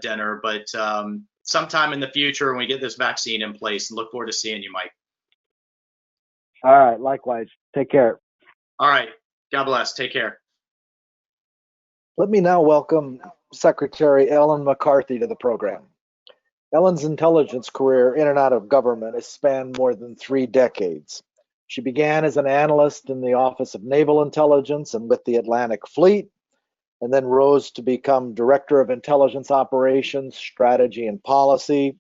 dinner. But sometime in the future, when we get this vaccine in place, look forward to seeing you, Mike. All right. Likewise. Take care. All right. God bless. Take care. Let me now welcome Secretary Ellen McCarthy to the program. Ellen's intelligence career in and out of government has spanned more than 3 decades. She began as an analyst in the Office of Naval Intelligence and with the Atlantic Fleet, and then rose to become Director of Intelligence Operations, Strategy, and Policy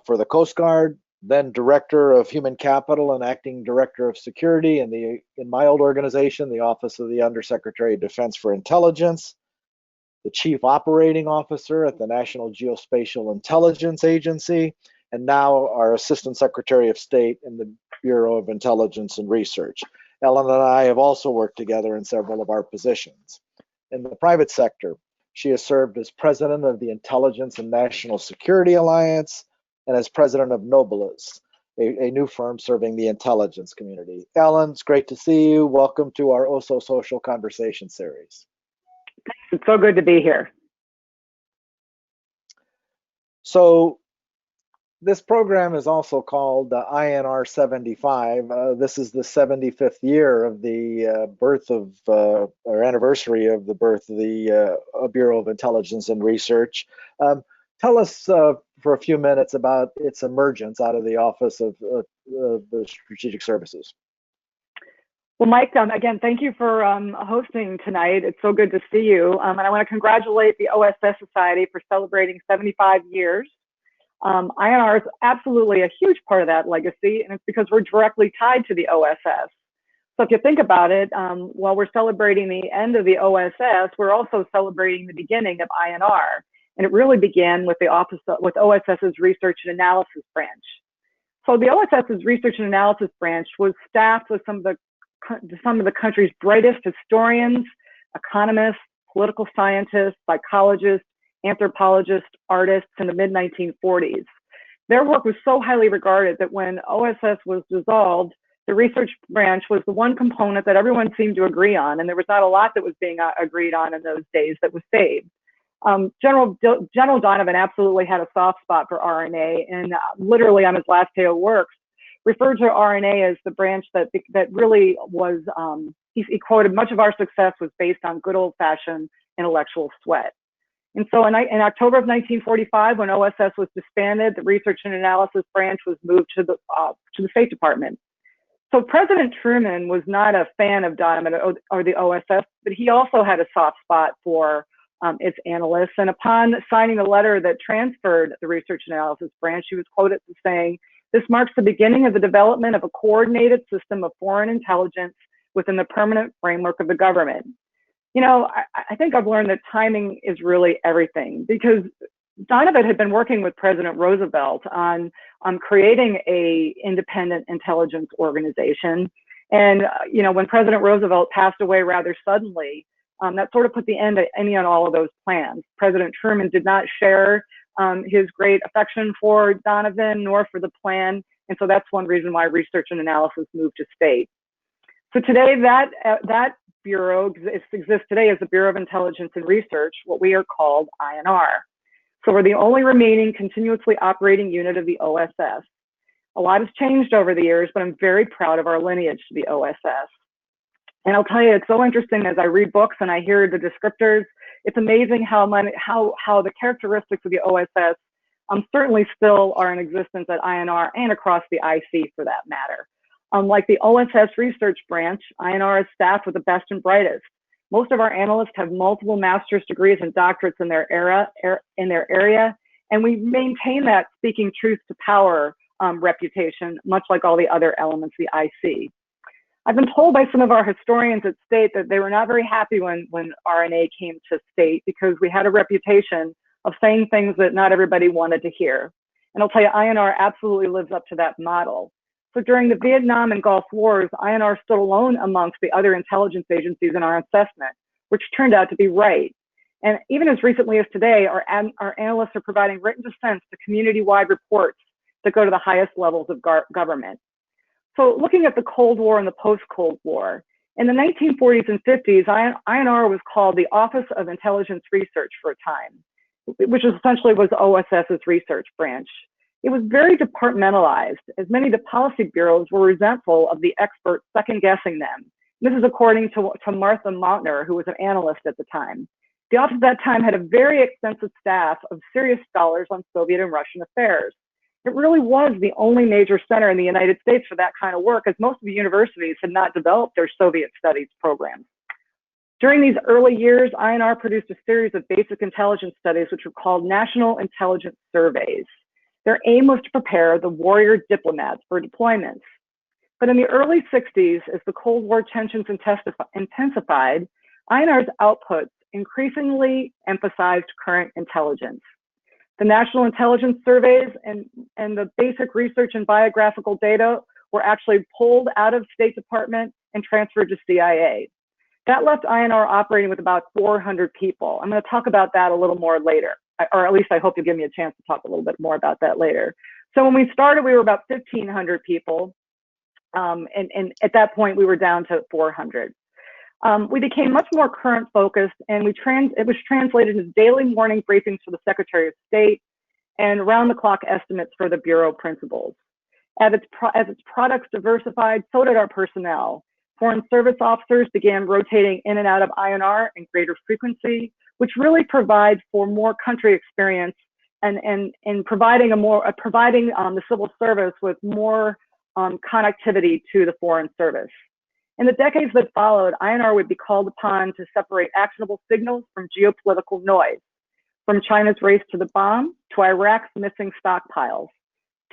for the Coast Guard, then Director of Human Capital and Acting Director of Security in my old organization, the Office of the Undersecretary of Defense for Intelligence, the Chief Operating Officer at the National Geospatial Intelligence Agency, and now our Assistant Secretary of State in the Bureau of Intelligence and Research. Ellen and I have also worked together in several of our positions. In the private sector, she has served as President of the Intelligence and National Security Alliance and as President of Nobilis, a new firm serving the intelligence community. Ellen, it's great to see you. Welcome to our Oh So Social Conversation series. It's so good to be here. So this program is also called INR75. This is the 75th year of the birth of, or anniversary of the birth of the Bureau of Intelligence and Research. Tell us for a few minutes about its emergence out of the Office of the Strategic Services. Well, Mike, again, thank you for hosting tonight. It's so good to see you. And I want to congratulate the OSS Society for celebrating 75 years. INR is absolutely a huge part of that legacy, and it's because we're directly tied to the OSS. So if you think about it, while we're celebrating the end of the OSS, we're also celebrating the beginning of INR. And it really began with OSS's Research and Analysis Branch. So the OSS's Research and Analysis Branch was staffed with some of the country's brightest historians, economists, political scientists, psychologists, anthropologists, artists in the mid-1940s. Their work was so highly regarded that when OSS was dissolved, the research branch was the one component that everyone seemed to agree on, and there was not a lot that was being agreed on in those days that was saved. General Donovan absolutely had a soft spot for RNA, and literally on his last day of work, referred to RNA as the branch that really was, he quoted, much of our success was based on good old-fashioned intellectual sweat. And so in October of 1945, when OSS was disbanded, the Research and Analysis Branch was moved to the State Department. So President Truman was not a fan of Donovan or the OSS, but he also had a soft spot for its analysts. And upon signing the letter that transferred the Research and Analysis Branch, he was quoted as saying, "This marks the beginning of the development of a coordinated system of foreign intelligence within the permanent framework of the government." You know, I think I've learned that timing is really everything, because Donovan had been working with President Roosevelt on creating a independent intelligence organization. And, you know, when President Roosevelt passed away rather suddenly, that sort of put the end to any and all of those plans. President Truman did not share his great affection for Donovan nor for the plan. And so that's one reason why Research and Analysis moved to state. So today that bureau exists today as the Bureau of Intelligence and Research, what we are called INR. So we're the only remaining continuously operating unit of the OSS. A lot has changed over the years, but I'm very proud of our lineage to the OSS. And I'll tell you, it's so interesting as I read books and I hear the descriptors. It's amazing how the characteristics of the OSS certainly still are in existence at INR and across the IC for that matter. Like the OSS Research Branch, INR is staffed with the best and brightest. Most of our analysts have multiple master's degrees and doctorates in their area, and we maintain that speaking truth to power reputation, much like all the other elements of the IC. I've been told by some of our historians at state that they were not very happy when RNA came to state, because we had a reputation of saying things that not everybody wanted to hear. And I'll tell you, INR absolutely lives up to that model. So during the Vietnam and Gulf Wars, INR stood alone amongst the other intelligence agencies in our assessment, which turned out to be right. And even as recently as today, our analysts are providing written dissents to community-wide reports that go to the highest levels of government. So looking at the Cold War and the post-Cold War, in the 1940s and 50s, INR was called the Office of Intelligence Research for a time, which essentially was OSS's research branch. It was very departmentalized, as many of the policy bureaus were resentful of the experts second-guessing them. This is according to Martha Mautner, who was an analyst at the time. The office at that time had a very extensive staff of serious scholars on Soviet and Russian affairs. It really was the only major center in the United States for that kind of work, as most of the universities had not developed their Soviet studies programs. During these early years, INR produced a series of basic intelligence studies, which were called National Intelligence Surveys. Their aim was to prepare the warrior diplomats for deployments. But in the early 60s, as the Cold War tensions intensified, INR's outputs increasingly emphasized current intelligence. The national intelligence surveys and the basic research and biographical data were actually pulled out of State Department and transferred to CIA. That left INR operating with about 400 people. I'm going to talk about that a little more later, or at least I hope you'll give me a chance to talk a little bit more about that later. So when we started, we were about 1,500 people. And at that point, we were down to 400. We became much more current focused, and it was translated into daily morning briefings for the Secretary of State and round-the-clock estimates for the Bureau principals. As its products diversified, so did our personnel. Foreign service officers began rotating in and out of INR in greater frequency, which really provides for more country experience and providing the civil service with more connectivity to the foreign service. In the decades that followed, INR would be called upon to separate actionable signals from geopolitical noise, from China's race to the bomb to Iraq's missing stockpiles.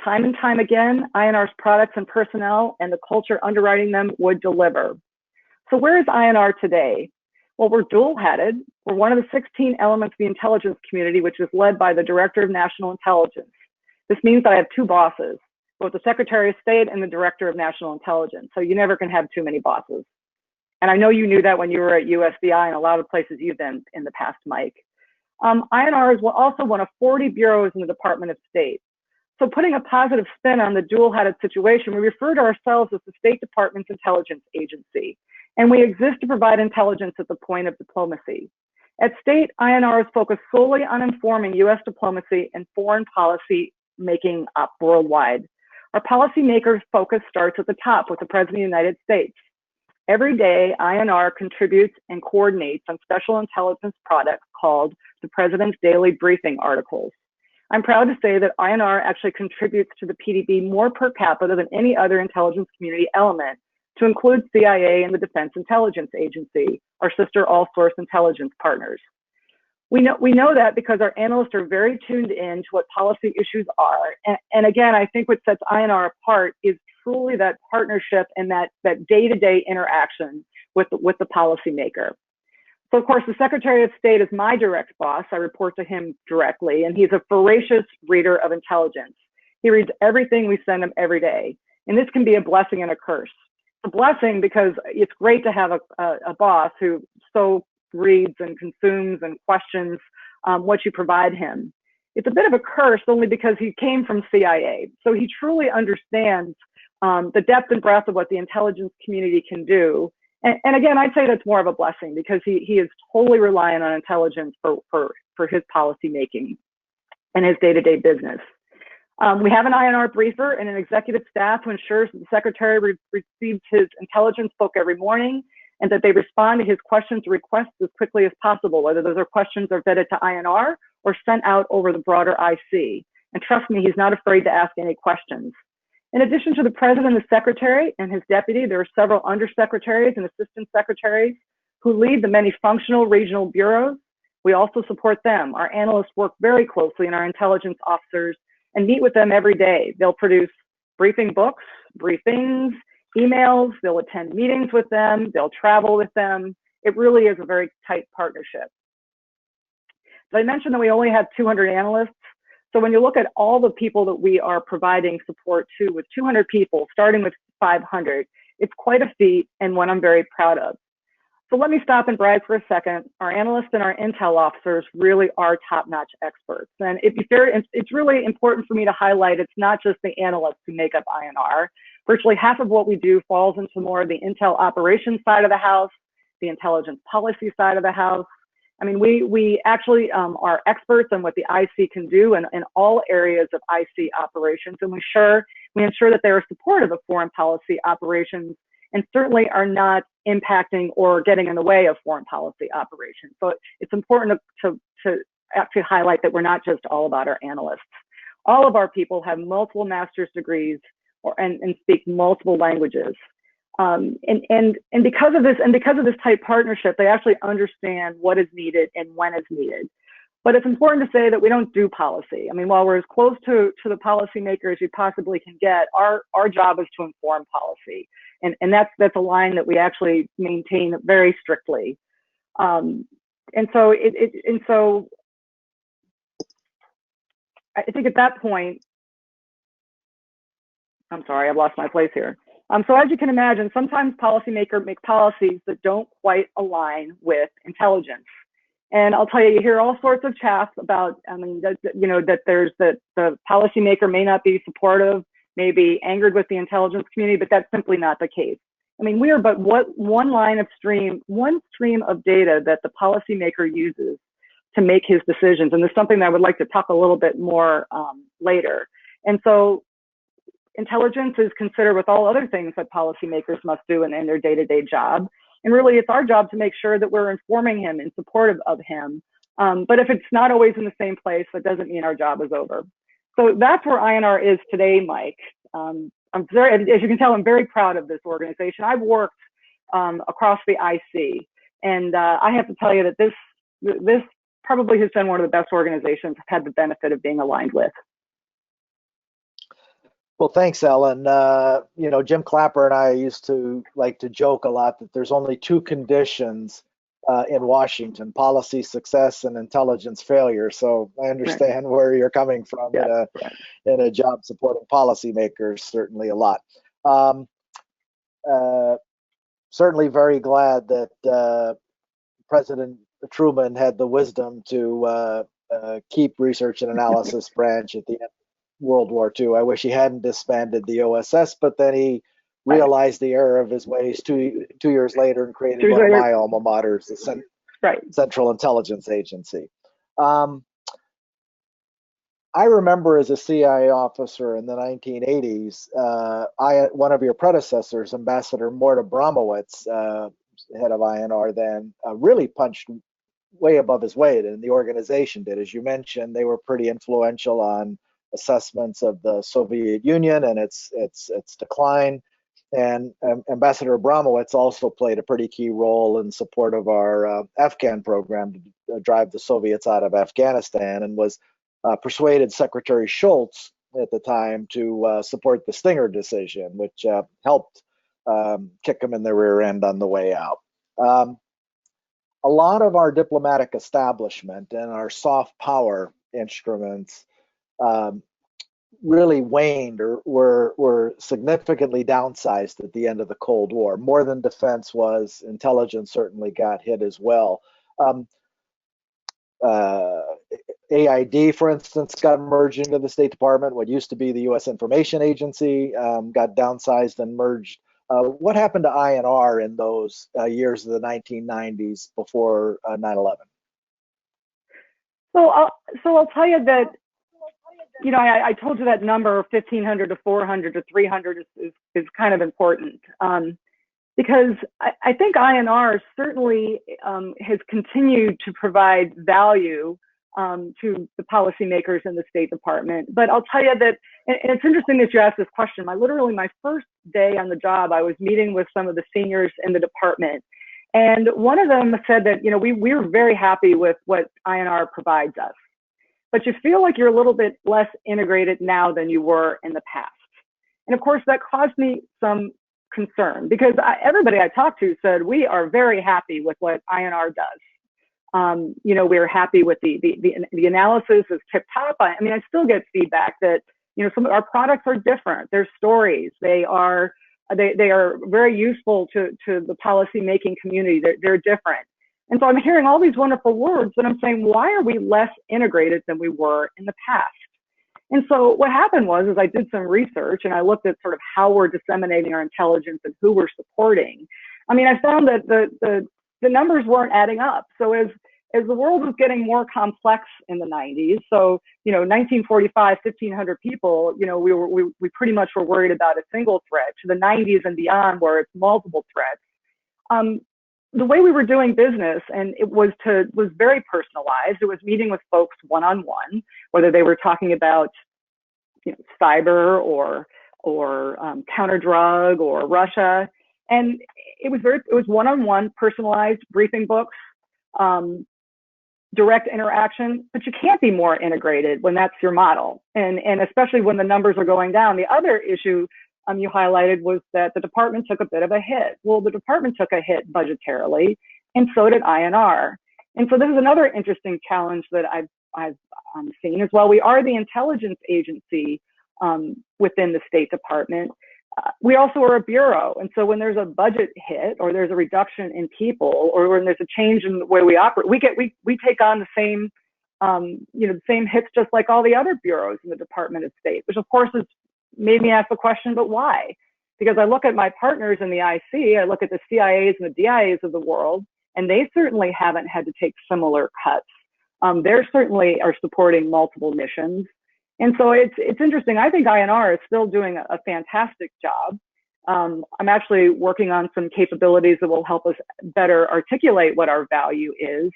Time and time again, INR's products and personnel and the culture underwriting them would deliver. So where is INR today? Well, we're dual-headed. We're one of the 16 elements of the intelligence community, which is led by the Director of National Intelligence. This means that I have two bosses, both the Secretary of State and the Director of National Intelligence. So you never can have too many bosses. And I know you knew that when you were at USDI and a lot of places you've been in the past, Mike. INR is also one of 40 bureaus in the Department of State. So putting a positive spin on the dual-headed situation, we refer to ourselves as the State Department's intelligence agency, and we exist to provide intelligence at the point of diplomacy. At State, INR is focused solely on informing U.S. diplomacy and foreign policy making up worldwide. Our policymakers' focus starts at the top with the President of the United States. Every day, INR contributes and coordinates on special intelligence products called the President's Daily Briefing articles. I'm proud to say that INR actually contributes to the PDB more per capita than any other intelligence community element, to include CIA and the Defense Intelligence Agency, our sister all-source intelligence partners. We know that because our analysts are very tuned in to what policy issues are. And again, I think what sets INR apart is truly that partnership and that day-to-day interaction with the policymaker. So of course, the Secretary of State is my direct boss. I report to him directly, and he's a voracious reader of intelligence. He reads everything we send him every day. And this can be a blessing and a curse. It's a blessing because it's great to have a boss who so reads and consumes and questions what you provide him. It's a bit of a curse only because he came from CIA. So he truly understands the depth and breadth of what the intelligence community can do. And again, I'd say that's more of a blessing because he is totally reliant on intelligence for his policy making and his day-to-day business. We have an INR briefer and an executive staff who ensures that the Secretary receives his intelligence book every morning and that they respond to his questions or requests as quickly as possible, whether those questions are vetted to INR or sent out over the broader IC. And trust me, he's not afraid to ask any questions. In addition to the President, the Secretary, and his deputy, there are several undersecretaries and assistant secretaries who lead the many functional regional bureaus. We also support them. Our analysts work very closely, and our intelligence officers and meet with them every day. They'll produce briefing books, briefings, emails, they'll attend meetings with them, they'll travel with them. It really is a very tight partnership. So I mentioned that we only have 200 analysts. So when you look at all the people that we are providing support to with 200 people, starting with 500, it's quite a feat and one I'm very proud of. So let me stop and brag for a second. Our analysts and our intel officers really are top-notch experts. And it's really important for me to highlight it's not just the analysts who make up INR. Virtually half of what we do falls into more of the intel operations side of the house, the intelligence policy side of the house. I mean, we actually are experts on what the IC can do in all areas of IC operations, and we ensure that they are supportive of foreign policy operations and certainly are not impacting or getting in the way of foreign policy operations. So it's important to actually highlight that we're not just all about our analysts. All of our people have multiple master's degrees and speak multiple languages. And because of this tight partnership, they actually understand what is needed and when is needed. But it's important to say that we don't do policy. I mean, while we're as close to the policymaker as you possibly can get, our job is to inform policy. And that's a line that we actually maintain very strictly. And so I think at that point, I'm sorry, I've lost my place here. So as you can imagine, sometimes policymakers make policies that don't quite align with intelligence. And I'll tell you, you hear all sorts of chaff about, I mean, that the policymaker may not be supportive, may be angered with the intelligence community, but that's simply not the case. I mean, we are but one stream of data that the policymaker uses to make his decisions. And there's something that I would like to talk a little bit more later. And so intelligence is considered with all other things that policymakers must do in their day-to-day job. And really, it's our job to make sure that we're informing him and supportive of him. But if it's not always in the same place, that doesn't mean our job is over. So that's where INR is today, Mike. I'm very, as you can tell, I'm very proud of this organization. I've worked across the IC, and I have to tell you that this probably has been one of the best organizations I've had the benefit of being aligned with. Well, thanks, Ellen. You know, Jim Clapper and I used to like to joke a lot that there's only two conditions in Washington: policy success and intelligence failure. So I understand where you're coming from in a job supporting policymakers, certainly a lot. Certainly very glad that President Truman had the wisdom to keep research and analysis branch at the end World War II. I wish he hadn't disbanded the OSS, but then he realized the error of his ways two years later and created one of my alma maters, the Central Intelligence Agency. I remember as a CIA officer in the 1980s, one of your predecessors, Ambassador Mort Abramowitz, head of INR then, really punched way above his weight, and the organization did. As you mentioned, they were pretty influential on assessments of the Soviet Union and its decline. And Ambassador Abramowitz also played a pretty key role in support of our Afghan program to drive the Soviets out of Afghanistan, and was persuaded Secretary Shultz at the time to support the Stinger decision, which helped kick them in the rear end on the way out. A lot of our diplomatic establishment and our soft power instruments really waned or were significantly downsized at the end of the Cold War. More than defense was, intelligence certainly got hit as well. AID, for instance, got merged into the State Department. What used to be the U.S. Information Agency got downsized and merged. What happened to INR in those years of the 1990s before 9/11? So I'll tell you that, you know, I told you that number of 1,500 to 400 to 300 is kind of important, because I think INR certainly has continued to provide value to the policymakers in the State Department. But I'll tell you that, and it's interesting that you asked this question. Literally my first day on the job, I was meeting with some of the seniors in the department, and one of them said that, you know, we're very happy with what INR provides us, but you feel like you're a little bit less integrated now than you were in the past. And of course, that caused me some concern, because everybody I talked to said, we are very happy with what INR does. You know, we're happy with the analysis is tip top. I mean, I still get feedback that, you know, some of our products are different. They're stories. They are very useful to the policy making community. They're different. And so I'm hearing all these wonderful words, and I'm saying, why are we less integrated than we were in the past? And so what happened was, is I did some research and I looked at sort of how we're disseminating our intelligence and who we're supporting. I mean, I found that the numbers weren't adding up. So as the world was getting more complex in the 90s, so, you know, 1945, 1,500 people, you know, we pretty much were worried about a single threat, to the 90s and beyond where it's multiple threats. The way we were doing business, and it was very personalized. It was meeting with folks one-on-one, whether they were talking about, you know, cyber or counter drug or Russia, and it was one-on-one, personalized briefing books. direct interaction, but you can't be more integrated when that's your model. And especially when the numbers are going down. The other issue you highlighted was that the department took a bit of a hit. Well, the department took a hit budgetarily, and so did INR. And so this is another interesting challenge that I've seen as well. We are the intelligence agency within the State Department. We also are a bureau. And so when there's a budget hit or there's a reduction in people or when there's a change in the way we operate, we take on the same, the same hits just like all the other bureaus in the Department of State, which of course has made me ask the question, but why? Because I look at my partners in the IC, I look at the CIAs and the DIAs of the world, and they certainly haven't had to take similar cuts. They certainly are supporting multiple missions. And so it's interesting. I think INR is still doing a fantastic job. I'm actually working on some capabilities that will help us better articulate what our value is.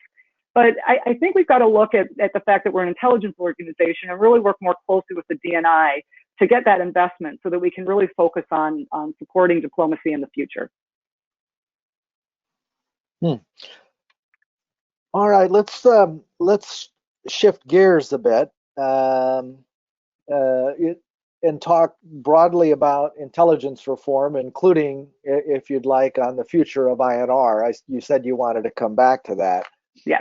But I think we've got to look at the fact that we're an intelligence organization and really work more closely with the DNI to get that investment so that we can really focus on supporting diplomacy in the future. All right, let's shift gears a bit and talk broadly about intelligence reform, including, if you'd like, on the future of INR. You said you wanted to come back to that. Yeah.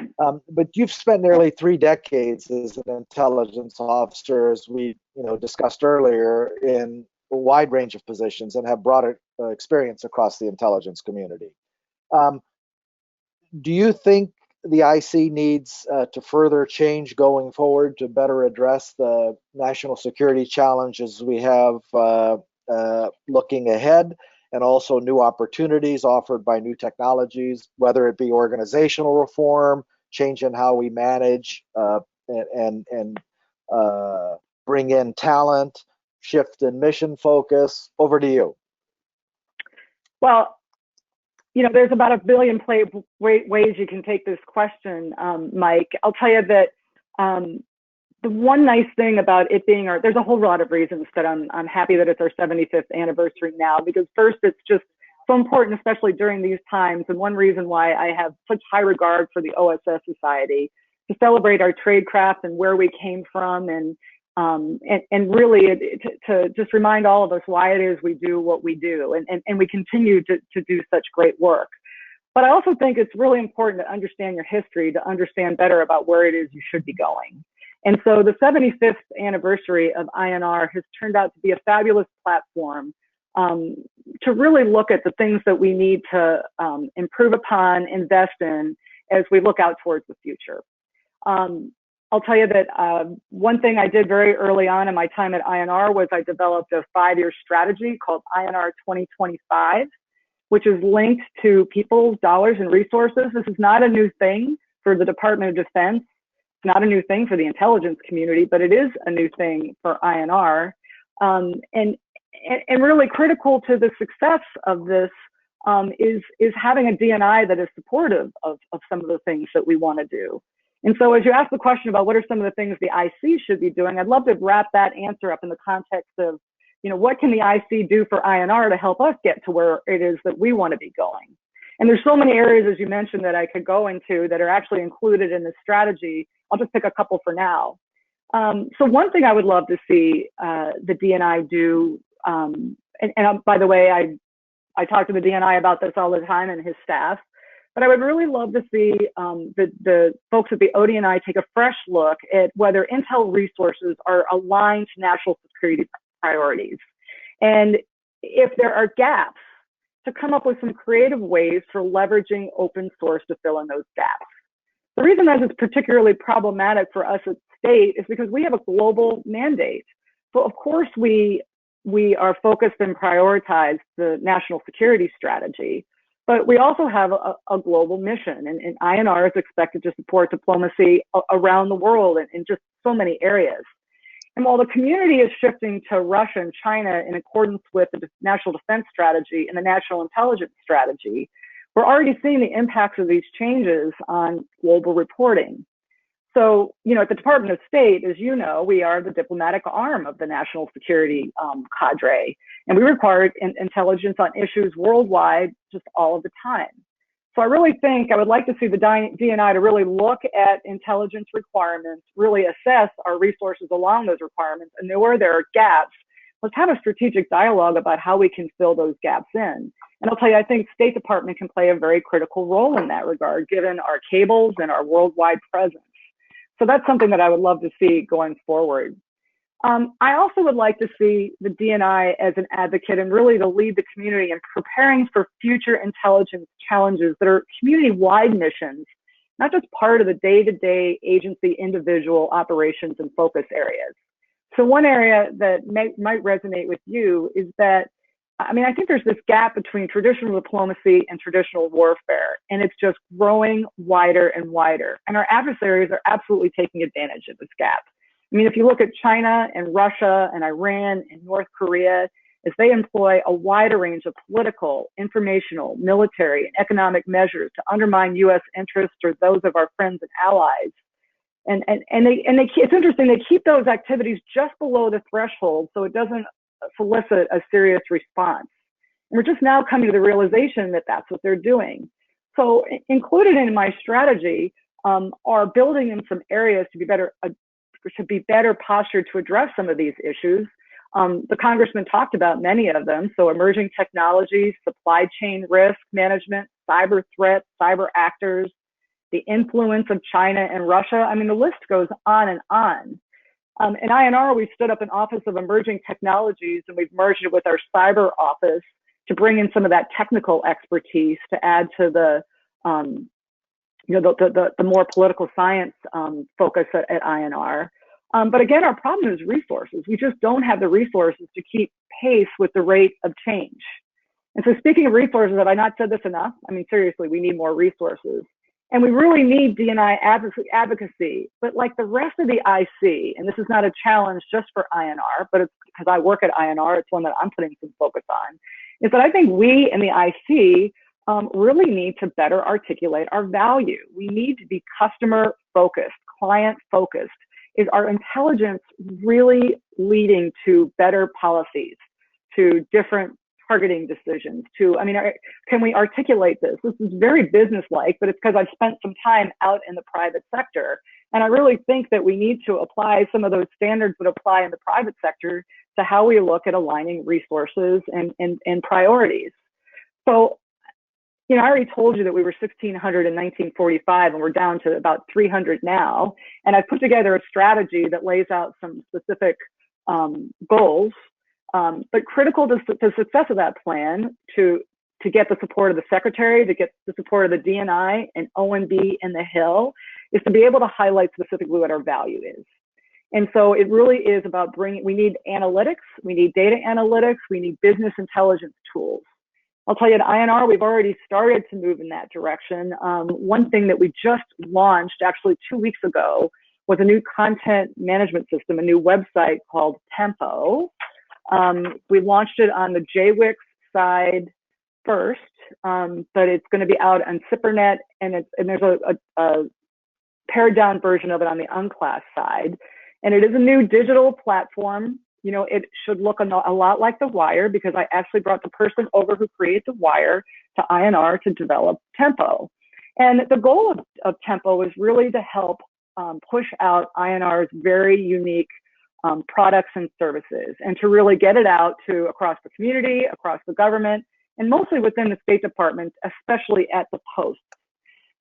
But you've spent nearly 3 decades as an intelligence officer, as we discussed earlier, in a wide range of positions and have broad experience across the intelligence community. Do you think the IC needs to further change going forward to better address the national security challenges we have looking ahead, and also new opportunities offered by new technologies, whether it be organizational reform, change in how we manage and bring in talent, shift in mission focus? Over to you. Well, there's about a billion ways you can take this question, Mike. I'll tell you that the one nice thing about it being there's a whole lot of reasons that I'm happy that it's our 75th anniversary now, because first, it's just so important, especially during these times. And one reason why I have such high regard for the OSS Society, to celebrate our tradecraft and where we came from, and really to just remind all of us why it is we do what we do, and we continue to do such great work. But I also think it's really important to understand your history, to understand better about where it is you should be going. And so the 75th anniversary of INR has turned out to be a fabulous platform to really look at the things that we need to improve upon, invest in as we look out towards the future. I'll tell you that one thing I did very early on in my time at INR was I developed a 5-year strategy called INR75, which is linked to people, dollars, and resources. This is not a new thing for the Department of Defense. It's not a new thing for the intelligence community, but it is a new thing for INR. And really critical to the success of this is having a DNI that is supportive of some of the things that we want to do. And so as you ask the question about what are some of the things the IC should be doing, I'd love to wrap that answer up in the context of, what can the IC do for INR to help us get to where it is that we want to be going? And there's so many areas, as you mentioned, that I could go into that are actually included in this strategy. I'll just pick a couple for now. So one thing I would love to see the DNI do, and by the way, I talk to the DNI about this all the time and his staff, but I would really love to see the folks at the ODNI take a fresh look at whether intel resources are aligned to national security priorities. And if there are gaps, to come up with some creative ways for leveraging open source to fill in those gaps. The reason that is particularly problematic for us at State is because we have a global mandate. So of course we are focused and prioritize the national security strategy, but we also have a global mission, and INR is expected to support diplomacy around the world in just so many areas. And while the community is shifting to Russia and China in accordance with the National Defense Strategy and the National Intelligence Strategy, we're already seeing the impacts of these changes on global reporting. So, at the Department of State, as you know, we are the diplomatic arm of the national security cadre, and we require intelligence on issues worldwide just all of the time. So I really think I would like to see the DNI to really look at intelligence requirements, really assess our resources along those requirements, and know where there are gaps. Let's have a strategic dialogue about how we can fill those gaps in. And I'll tell you, I think State Department can play a very critical role in that regard, given our cables and our worldwide presence. So that's something that I would love to see going forward. I also would like to see the DNI as an advocate and really to lead the community in preparing for future intelligence challenges that are community-wide missions, not just part of the day-to-day agency individual operations and focus areas. So one area that might resonate with you is that, I mean, I think there's this gap between traditional diplomacy and traditional warfare, and it's just growing wider and wider. And our adversaries are absolutely taking advantage of this gap. I mean, if you look at China and Russia and Iran and North Korea, as they employ a wider range of political, informational, military, and economic measures to undermine U.S. interests or those of our friends and allies. And it's interesting, they keep those activities just below the threshold so it doesn't solicit a serious response. And we're just now coming to the realization that that's what they're doing. So included in my strategy are building in some areas to be better postured to address some of these issues. The congressman talked about many of them. So emerging technologies, supply chain risk management, cyber threats, cyber actors, the influence of China and Russia. I mean, the list goes on and on. In INR, we've stood up an Office of Emerging Technologies, and we've merged it with our cyber office to bring in some of that technical expertise to add to the more political science focus at INR. But again, our problem is resources. We just don't have the resources to keep pace with the rate of change. And so speaking of resources, have I not said this enough? I mean, seriously, we need more resources. And we really need DNI advocacy. But like the rest of the IC, and this is not a challenge just for INR, but it's because I work at INR, it's one that I'm putting some focus on, is that I think we in the IC really need to better articulate our value. We need to be customer focused, client focused. Is our intelligence really leading to better policies, to different targeting decisions, can we articulate this? This is very business-like, but it's because I've spent some time out in the private sector. And I really think that we need to apply some of those standards that apply in the private sector to how we look at aligning resources and priorities. So, I already told you that we were 1,600 in 1945 and we're down to about 300 now. And I put together a strategy that lays out some specific goals, but critical to the success of that plan to get the support of the secretary, to get the support of the DNI and OMB and the Hill, is to be able to highlight specifically what our value is. And so it really is about we need analytics, we need data analytics, we need business intelligence tools. I'll tell you, at INR, we've already started to move in that direction. One thing that we just launched actually 2 weeks ago was a new content management system, a new website called Tempo. We launched it on the JWIX side first, but it's going to be out on CIPRNet, and there's a pared down version of it on the UNCLAS side. And it is a new digital platform. It should look a lot like The Wire, because I actually brought the person over who created The Wire to INR to develop Tempo. And the goal of Tempo is really to help push out INR's very unique products and services, and to really get it out to across the community, across the government, and mostly within the State Department, especially at the posts.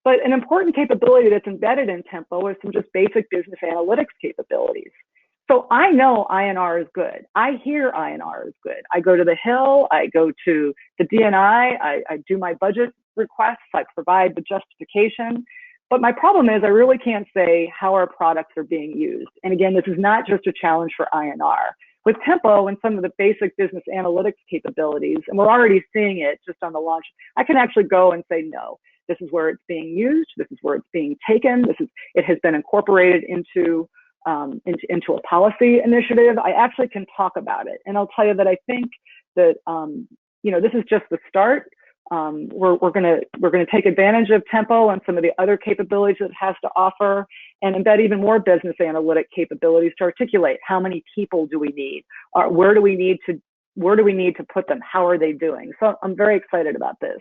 But an important capability that's embedded in Tempo is some just basic business analytics capabilities. So I know INR is good. I hear INR is good. I go to the Hill, I go to the DNI, I do my budget requests, I provide the justification. But my problem is I really can't say how our products are being used. And again, this is not just a challenge for INR. With Tempo and some of the basic business analytics capabilities, and we're already seeing it just on the launch, I can actually go and say, no, this is where it's being used, this is where it's being taken, it has been incorporated into a policy initiative. I actually can talk about it. And I'll tell you that I think that, this is just the start. We're gonna take advantage of Tempo and some of the other capabilities it has to offer, and embed even more business analytic capabilities to articulate how many people do we need, where do we need to put them, how are they doing. So I'm very excited about this.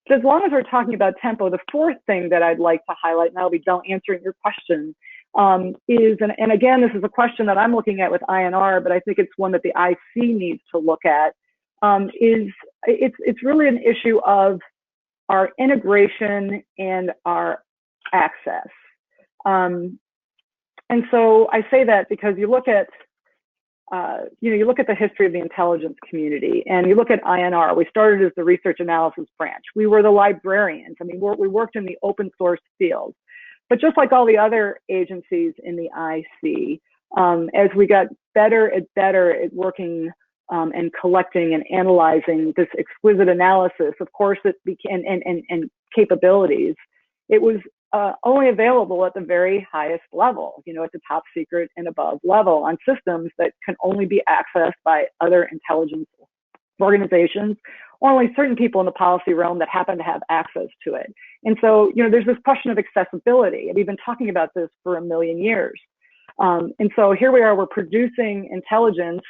So as long as we're talking about tempo, the fourth thing that I'd like to highlight, and I'll be done answering your question, is, and again, this is a question that I'm looking at with INR, but I think it's one that the IC needs to look at, is it's really an issue of our integration and our access. And so I say that because you look at, you look at the history of the intelligence community, and you look at INR. We started as the research analysis branch. We were the librarians. I mean, we worked in the open source field. But just like all the other agencies in the IC, as we got better at working and collecting and analyzing this exquisite analysis, of course, it became and capabilities, it was only available at the very highest level, at the top secret and above level on systems that can only be accessed by other intelligence organizations, or only certain people in the policy realm that happen to have access to it. And so, there's this question of accessibility, and we've been talking about this for a million years. And so here we are, we're producing intelligence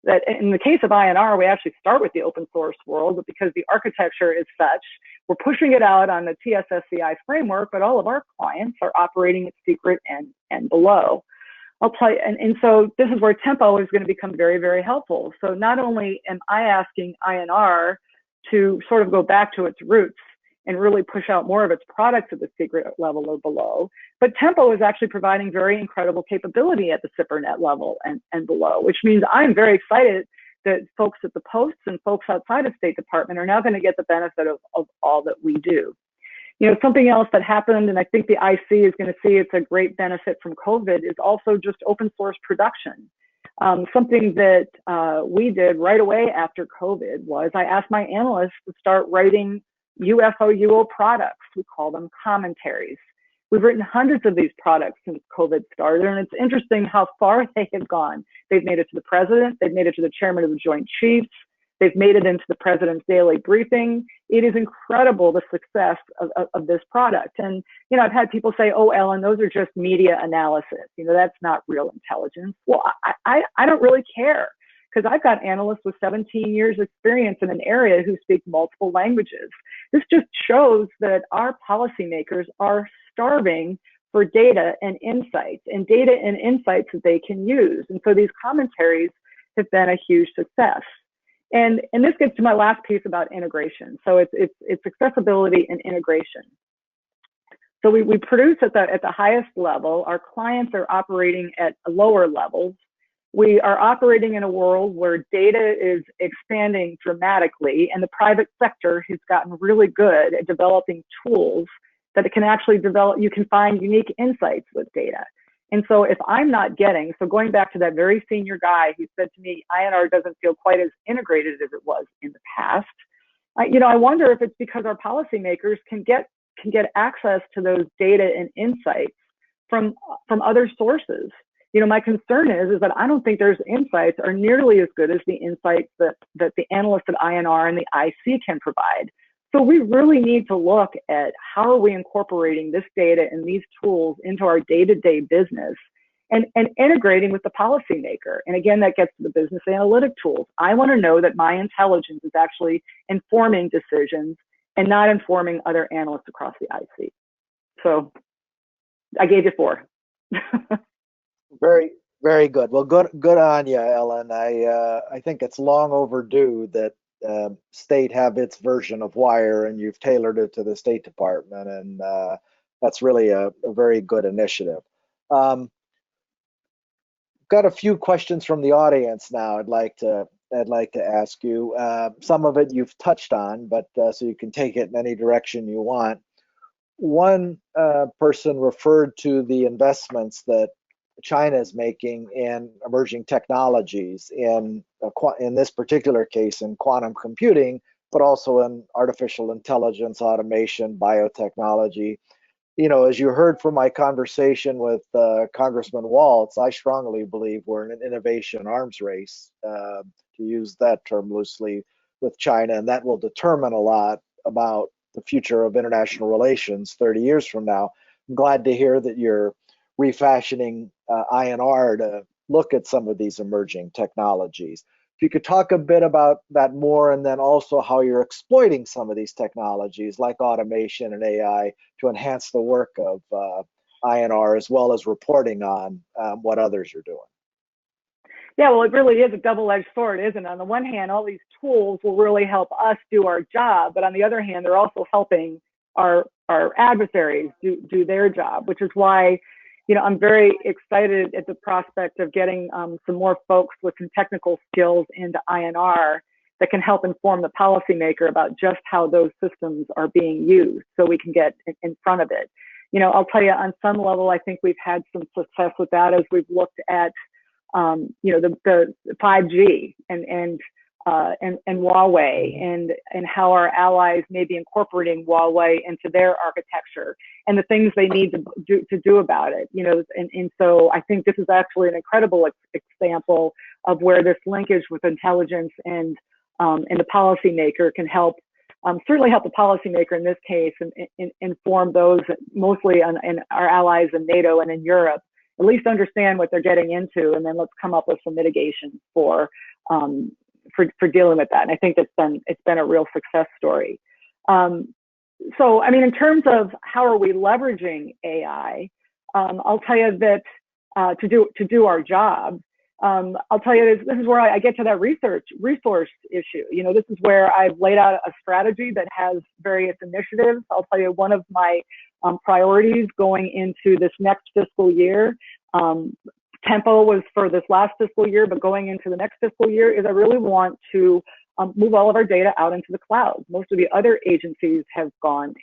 that, in the case of INR, we actually start with the open source world, but because the architecture is such, we're pushing it out on the TSSCI framework, but all of our clients are operating at secret and below. I'll tell you, and so this is where tempo is going to become very, very helpful. So not only am I asking INR to sort of go back to its roots and really push out more of its products at the secret level or below, but tempo is actually providing very incredible capability at the SIPRNet level and below, which means I'm very excited that folks at the posts and folks outside of State Department are now going to get the benefit of all that we do. Something else that happened, and I think the IC is going to see it's a great benefit from COVID, is also just open source production. Something that we did right away after COVID was I asked my analysts to start writing UFO products. We call them commentaries. We've written hundreds of these products since COVID started, and it's interesting how far they have gone. They've made it to the president. They've made it to the chairman of the Joint Chiefs. They've made it into the president's daily briefing. It is incredible, the success of this product. And, I've had people say, oh, Ellen, those are just media analysis. That's not real intelligence. Well, I don't really care, because I've got analysts with 17 years experience in an area who speak multiple languages. This just shows that our policymakers are starving for data and insights that they can use. And so these commentaries have been a huge success. And this gets to my last piece about integration. So it's accessibility and integration. So we produce at the highest level. Our clients are operating at lower levels. We are operating in a world where data is expanding dramatically, and the private sector has gotten really good at developing tools that it can actually develop. You can find unique insights with data. And so if I'm not getting, so going back to that very senior guy who said to me, INR doesn't feel quite as integrated as it was in the past, I wonder if it's because our policymakers can get access to those data and insights from other sources. My concern is that I don't think those insights are nearly as good as the insights that the analysts at INR and the IC can provide. So we really need to look at how are we incorporating this data and these tools into our day-to-day business and integrating with the policymaker. And again, that gets to the business analytic tools. I want to know that my intelligence is actually informing decisions and not informing other analysts across the IC. So I gave you 4. Very, very good. Well, good on you, Ellen. I think it's long overdue that state have its version of WIRE, and you've tailored it to the State Department, and that's really a very good initiative. Got a few questions from the audience now. I'd like to ask you. Some of it you've touched on, but so you can take it in any direction you want. One person referred to the investments that China is making in emerging technologies, in this particular case in quantum computing, but also in artificial intelligence, automation, biotechnology. As you heard from my conversation with Congressman Waltz, I strongly believe we're in an innovation arms race, to use that term loosely, with China, and that will determine a lot about the future of international relations 30 years from now. I'm glad to hear that you're refashioning INR to look at some of these emerging technologies. If you could talk a bit about that more, and then also how you're exploiting some of these technologies like automation and AI to enhance the work of INR, as well as reporting on what others are doing. Yeah, well, it really is a double-edged sword, isn't it? On the one hand, all these tools will really help us do our job, but on the other hand, they're also helping our adversaries do their job, which is why, I'm very excited at the prospect of getting some more folks with some technical skills into INR that can help inform the policymaker about just how those systems are being used, so we can get in front of it. I'll tell you, on some level, I think we've had some success with that as we've looked at the 5G and Huawei and how our allies may be incorporating Huawei into their architecture and the things they need to do about it. And so I think this is actually an incredible example of where this linkage with intelligence and the policymaker can help. Certainly help the policymaker in this case and inform those mostly in our allies in NATO and in Europe, at least understand what they're getting into, and then let's come up with some mitigation for dealing with that. And I think it's been a real success story. So, I mean, in terms of how are we leveraging AI, I'll tell you that to do our job, I'll tell you this is where I get to that resource issue. This is where I've laid out a strategy that has various initiatives. I'll tell you one of my priorities going into this next fiscal year. Tempo was for this last fiscal year, but going into the next fiscal year is I really want to move all of our data out into the cloud. Most of the other agencies have gone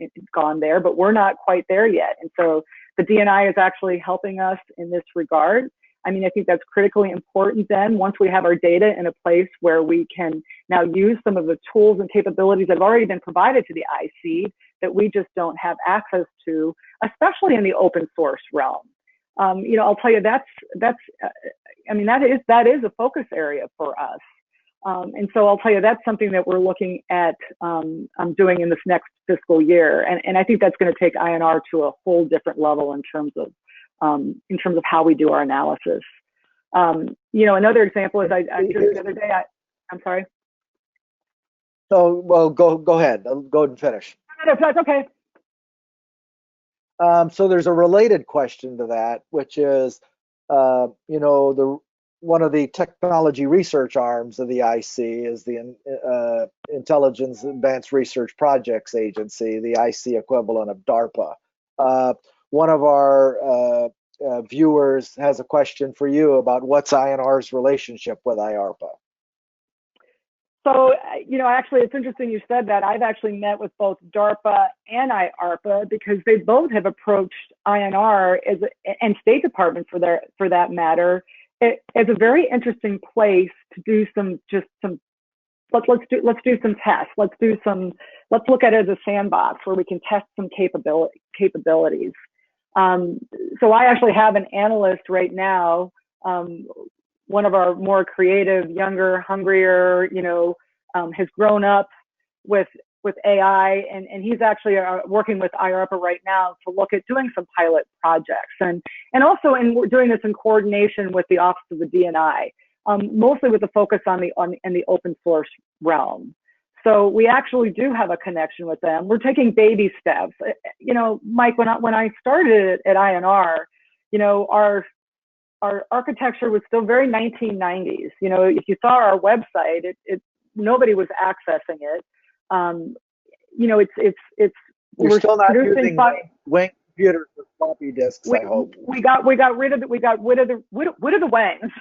there, but we're not quite there yet. And so the DNI is actually helping us in this regard. I mean, I think that's critically important then, once we have our data in a place where we can now use some of the tools and capabilities that have already been provided to the IC that we just don't have access to, especially in the open source realm. I'll tell you that is a focus area for us. And so I'll tell you that's something that we're looking at doing in this next fiscal year. And I think that's going to take INR to a whole different level in terms of how we do our analysis. Another example is I just the other day, I'm sorry. So, well, go ahead. Go ahead and finish. That's okay. So there's a related question to that, which is, one of the technology research arms of the IC is the Intelligence Advanced Research Projects Agency, the IC equivalent of DARPA. One of our viewers has a question for you about what's INR's relationship with IRPA. So, actually, it's interesting you said that. I've actually met with both DARPA and IRPA because they both have approached INR and State Department for that matter as a very interesting place to do let's do some tests. Let's look at it as a sandbox where we can test some capabilities. So I actually have an analyst right now, one of our more creative, younger, hungrier, has grown up with AI, and he's actually working with IRPA right now to look at doing some pilot projects, and also we're doing this in coordination with the Office of the DNI, mostly with the focus on the open source realm. So we actually do have a connection with them. We're taking baby steps. Mike, when I started at INR, our architecture was still very 1990s. If you saw our website, nobody was accessing it. We're still not using wing computers with floppy disks. I hope we got rid of the wangs.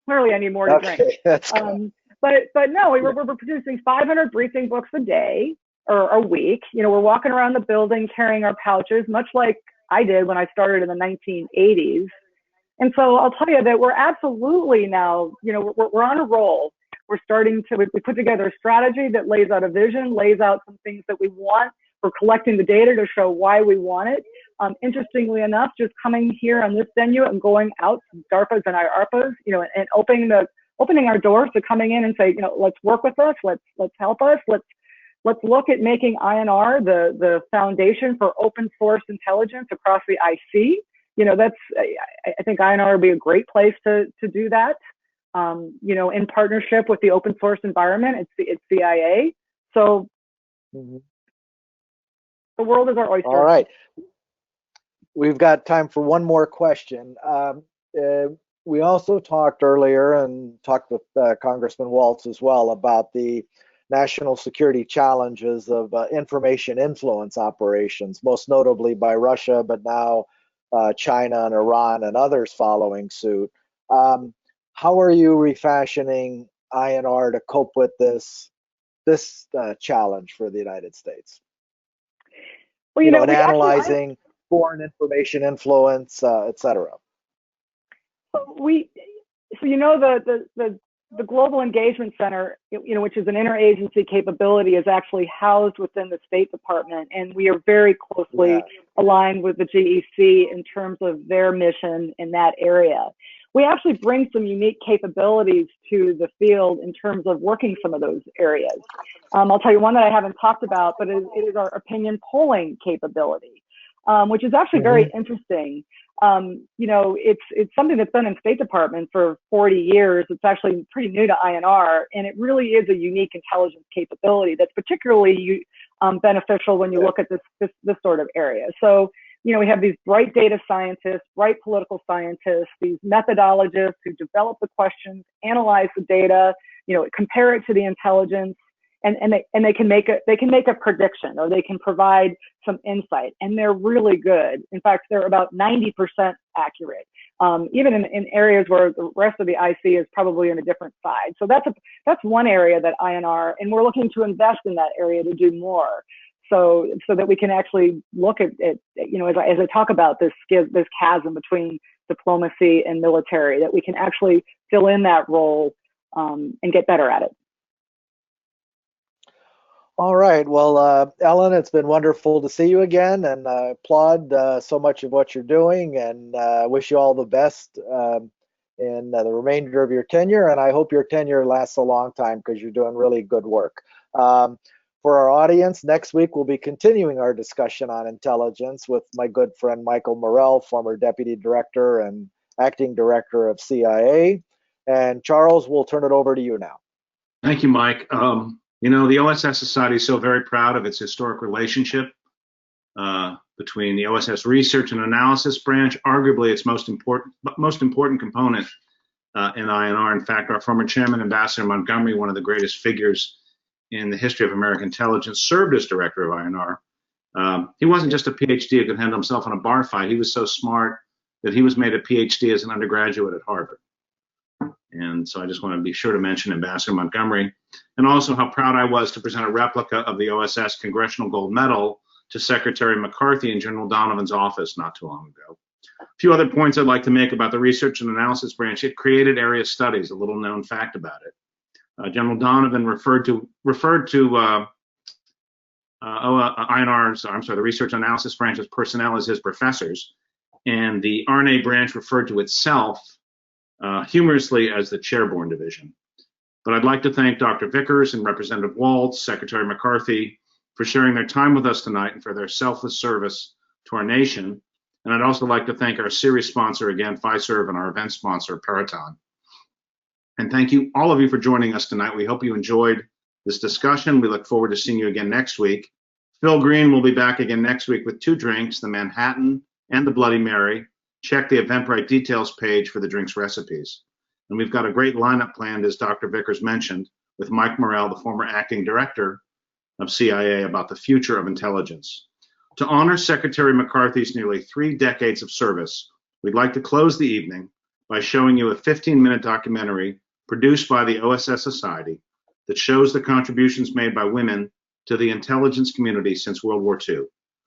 Clearly, I need more to drink. That's good. But no, we're producing 500 briefing books a day or a week. We're walking around the building carrying our pouches, much like I did when I started in the 1980s. And so I'll tell you that we're absolutely now, we're on a roll. We put together a strategy that lays out a vision, lays out some things that we want. We're collecting the data to show why we want it. Interestingly enough, just coming here on this venue and going out to DARPAs and IRPAs, and opening our doors to coming in and say, let's work with us, let's help us, let's look at making INR the foundation for open source intelligence across the IC. I think INR would be a great place to do that. in partnership with the open source environment. It's CIA. So the world is our oyster. All right. We've got time for one more question. We also talked earlier and talked with Congressman Waltz as well about the national security challenges of information influence operations, most notably by Russia, but now China and Iran and others following suit. How are you refashioning INR to cope with this challenge for the United States? Well, and analyzing foreign information influence, et cetera. The Global Engagement Center, which is an interagency capability, is actually housed within the State Department, and we are very closely aligned with the GEC in terms of their mission in that area. We actually bring some unique capabilities to the field in terms of working some of those areas. I'll tell you one that I haven't talked about, but it is our opinion polling capability, which is actually very interesting. It's something that's been in State Department for 40 years. It's actually pretty new to INR, and it really is a unique intelligence capability that's particularly beneficial when you look at this sort of area. So, we have these bright data scientists, bright political scientists, these methodologists who develop the questions, analyze the data, compare it to the intelligence, and they can make a prediction, or they can provide some insight, and they're really good. In fact, they're about 90% accurate, even in areas where the rest of the IC is probably on a different side. So that's one area that INR, and we're looking to invest in that area to do more, so that we can actually look at as I talk about this chasm between diplomacy and military, that we can actually fill in that role and get better at it. All right. Well, Ellen, it's been wonderful to see you again, and I applaud so much of what you're doing, and wish you all the best in the remainder of your tenure. And I hope your tenure lasts a long time, because you're doing really good work. For our audience, next week we'll be continuing our discussion on intelligence with my good friend Michael Morell, former Deputy Director and Acting Director of CIA. And Charles, we'll turn it over to you now. Thank you, Mike. The OSS Society is so very proud of its historic relationship between the OSS Research and Analysis Branch, arguably its most important component in INR. In fact, our former chairman, Ambassador Montgomery, one of the greatest figures in the history of American intelligence, served as director of INR. He wasn't just a PhD who could handle himself in a bar fight. He was so smart that he was made a PhD as an undergraduate at Harvard. And so I just want to be sure to mention Ambassador Montgomery, and also how proud I was to present a replica of the OSS Congressional Gold Medal to Secretary McCarthy in General Donovan's office not too long ago. A few other points I'd like to make about the Research and Analysis Branch. It created area studies, a little known fact about it. General Donovan referred to the Research and Analysis Branch's personnel as his professors, and the RNA branch referred to itself humorously as the Chairborne Division. But I'd like to thank Dr. Vickers and Representative Waltz, Secretary McCarthy, for sharing their time with us tonight and for their selfless service to our nation. And I'd also like to thank our series sponsor again, Fiserv, and our event sponsor, Peraton. And thank you, all of you, for joining us tonight. We hope you enjoyed this discussion. We look forward to seeing you again next week. Phil Green will be back again next week with 2 drinks, the Manhattan and the Bloody Mary. Check the Eventbrite details page for the drinks recipes. And we've got a great lineup planned, as Dr. Vickers mentioned, with Mike Morell, the former acting director of CIA, about the future of intelligence. To honor Secretary McCarthy's nearly 3 decades of service, we'd like to close the evening by showing you a 15-minute documentary produced by the OSS Society that shows the contributions made by women to the intelligence community since World War II.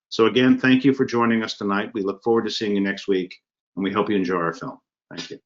So again, thank you for joining us tonight. We look forward to seeing you next week, and we hope you enjoy our film. Thank you.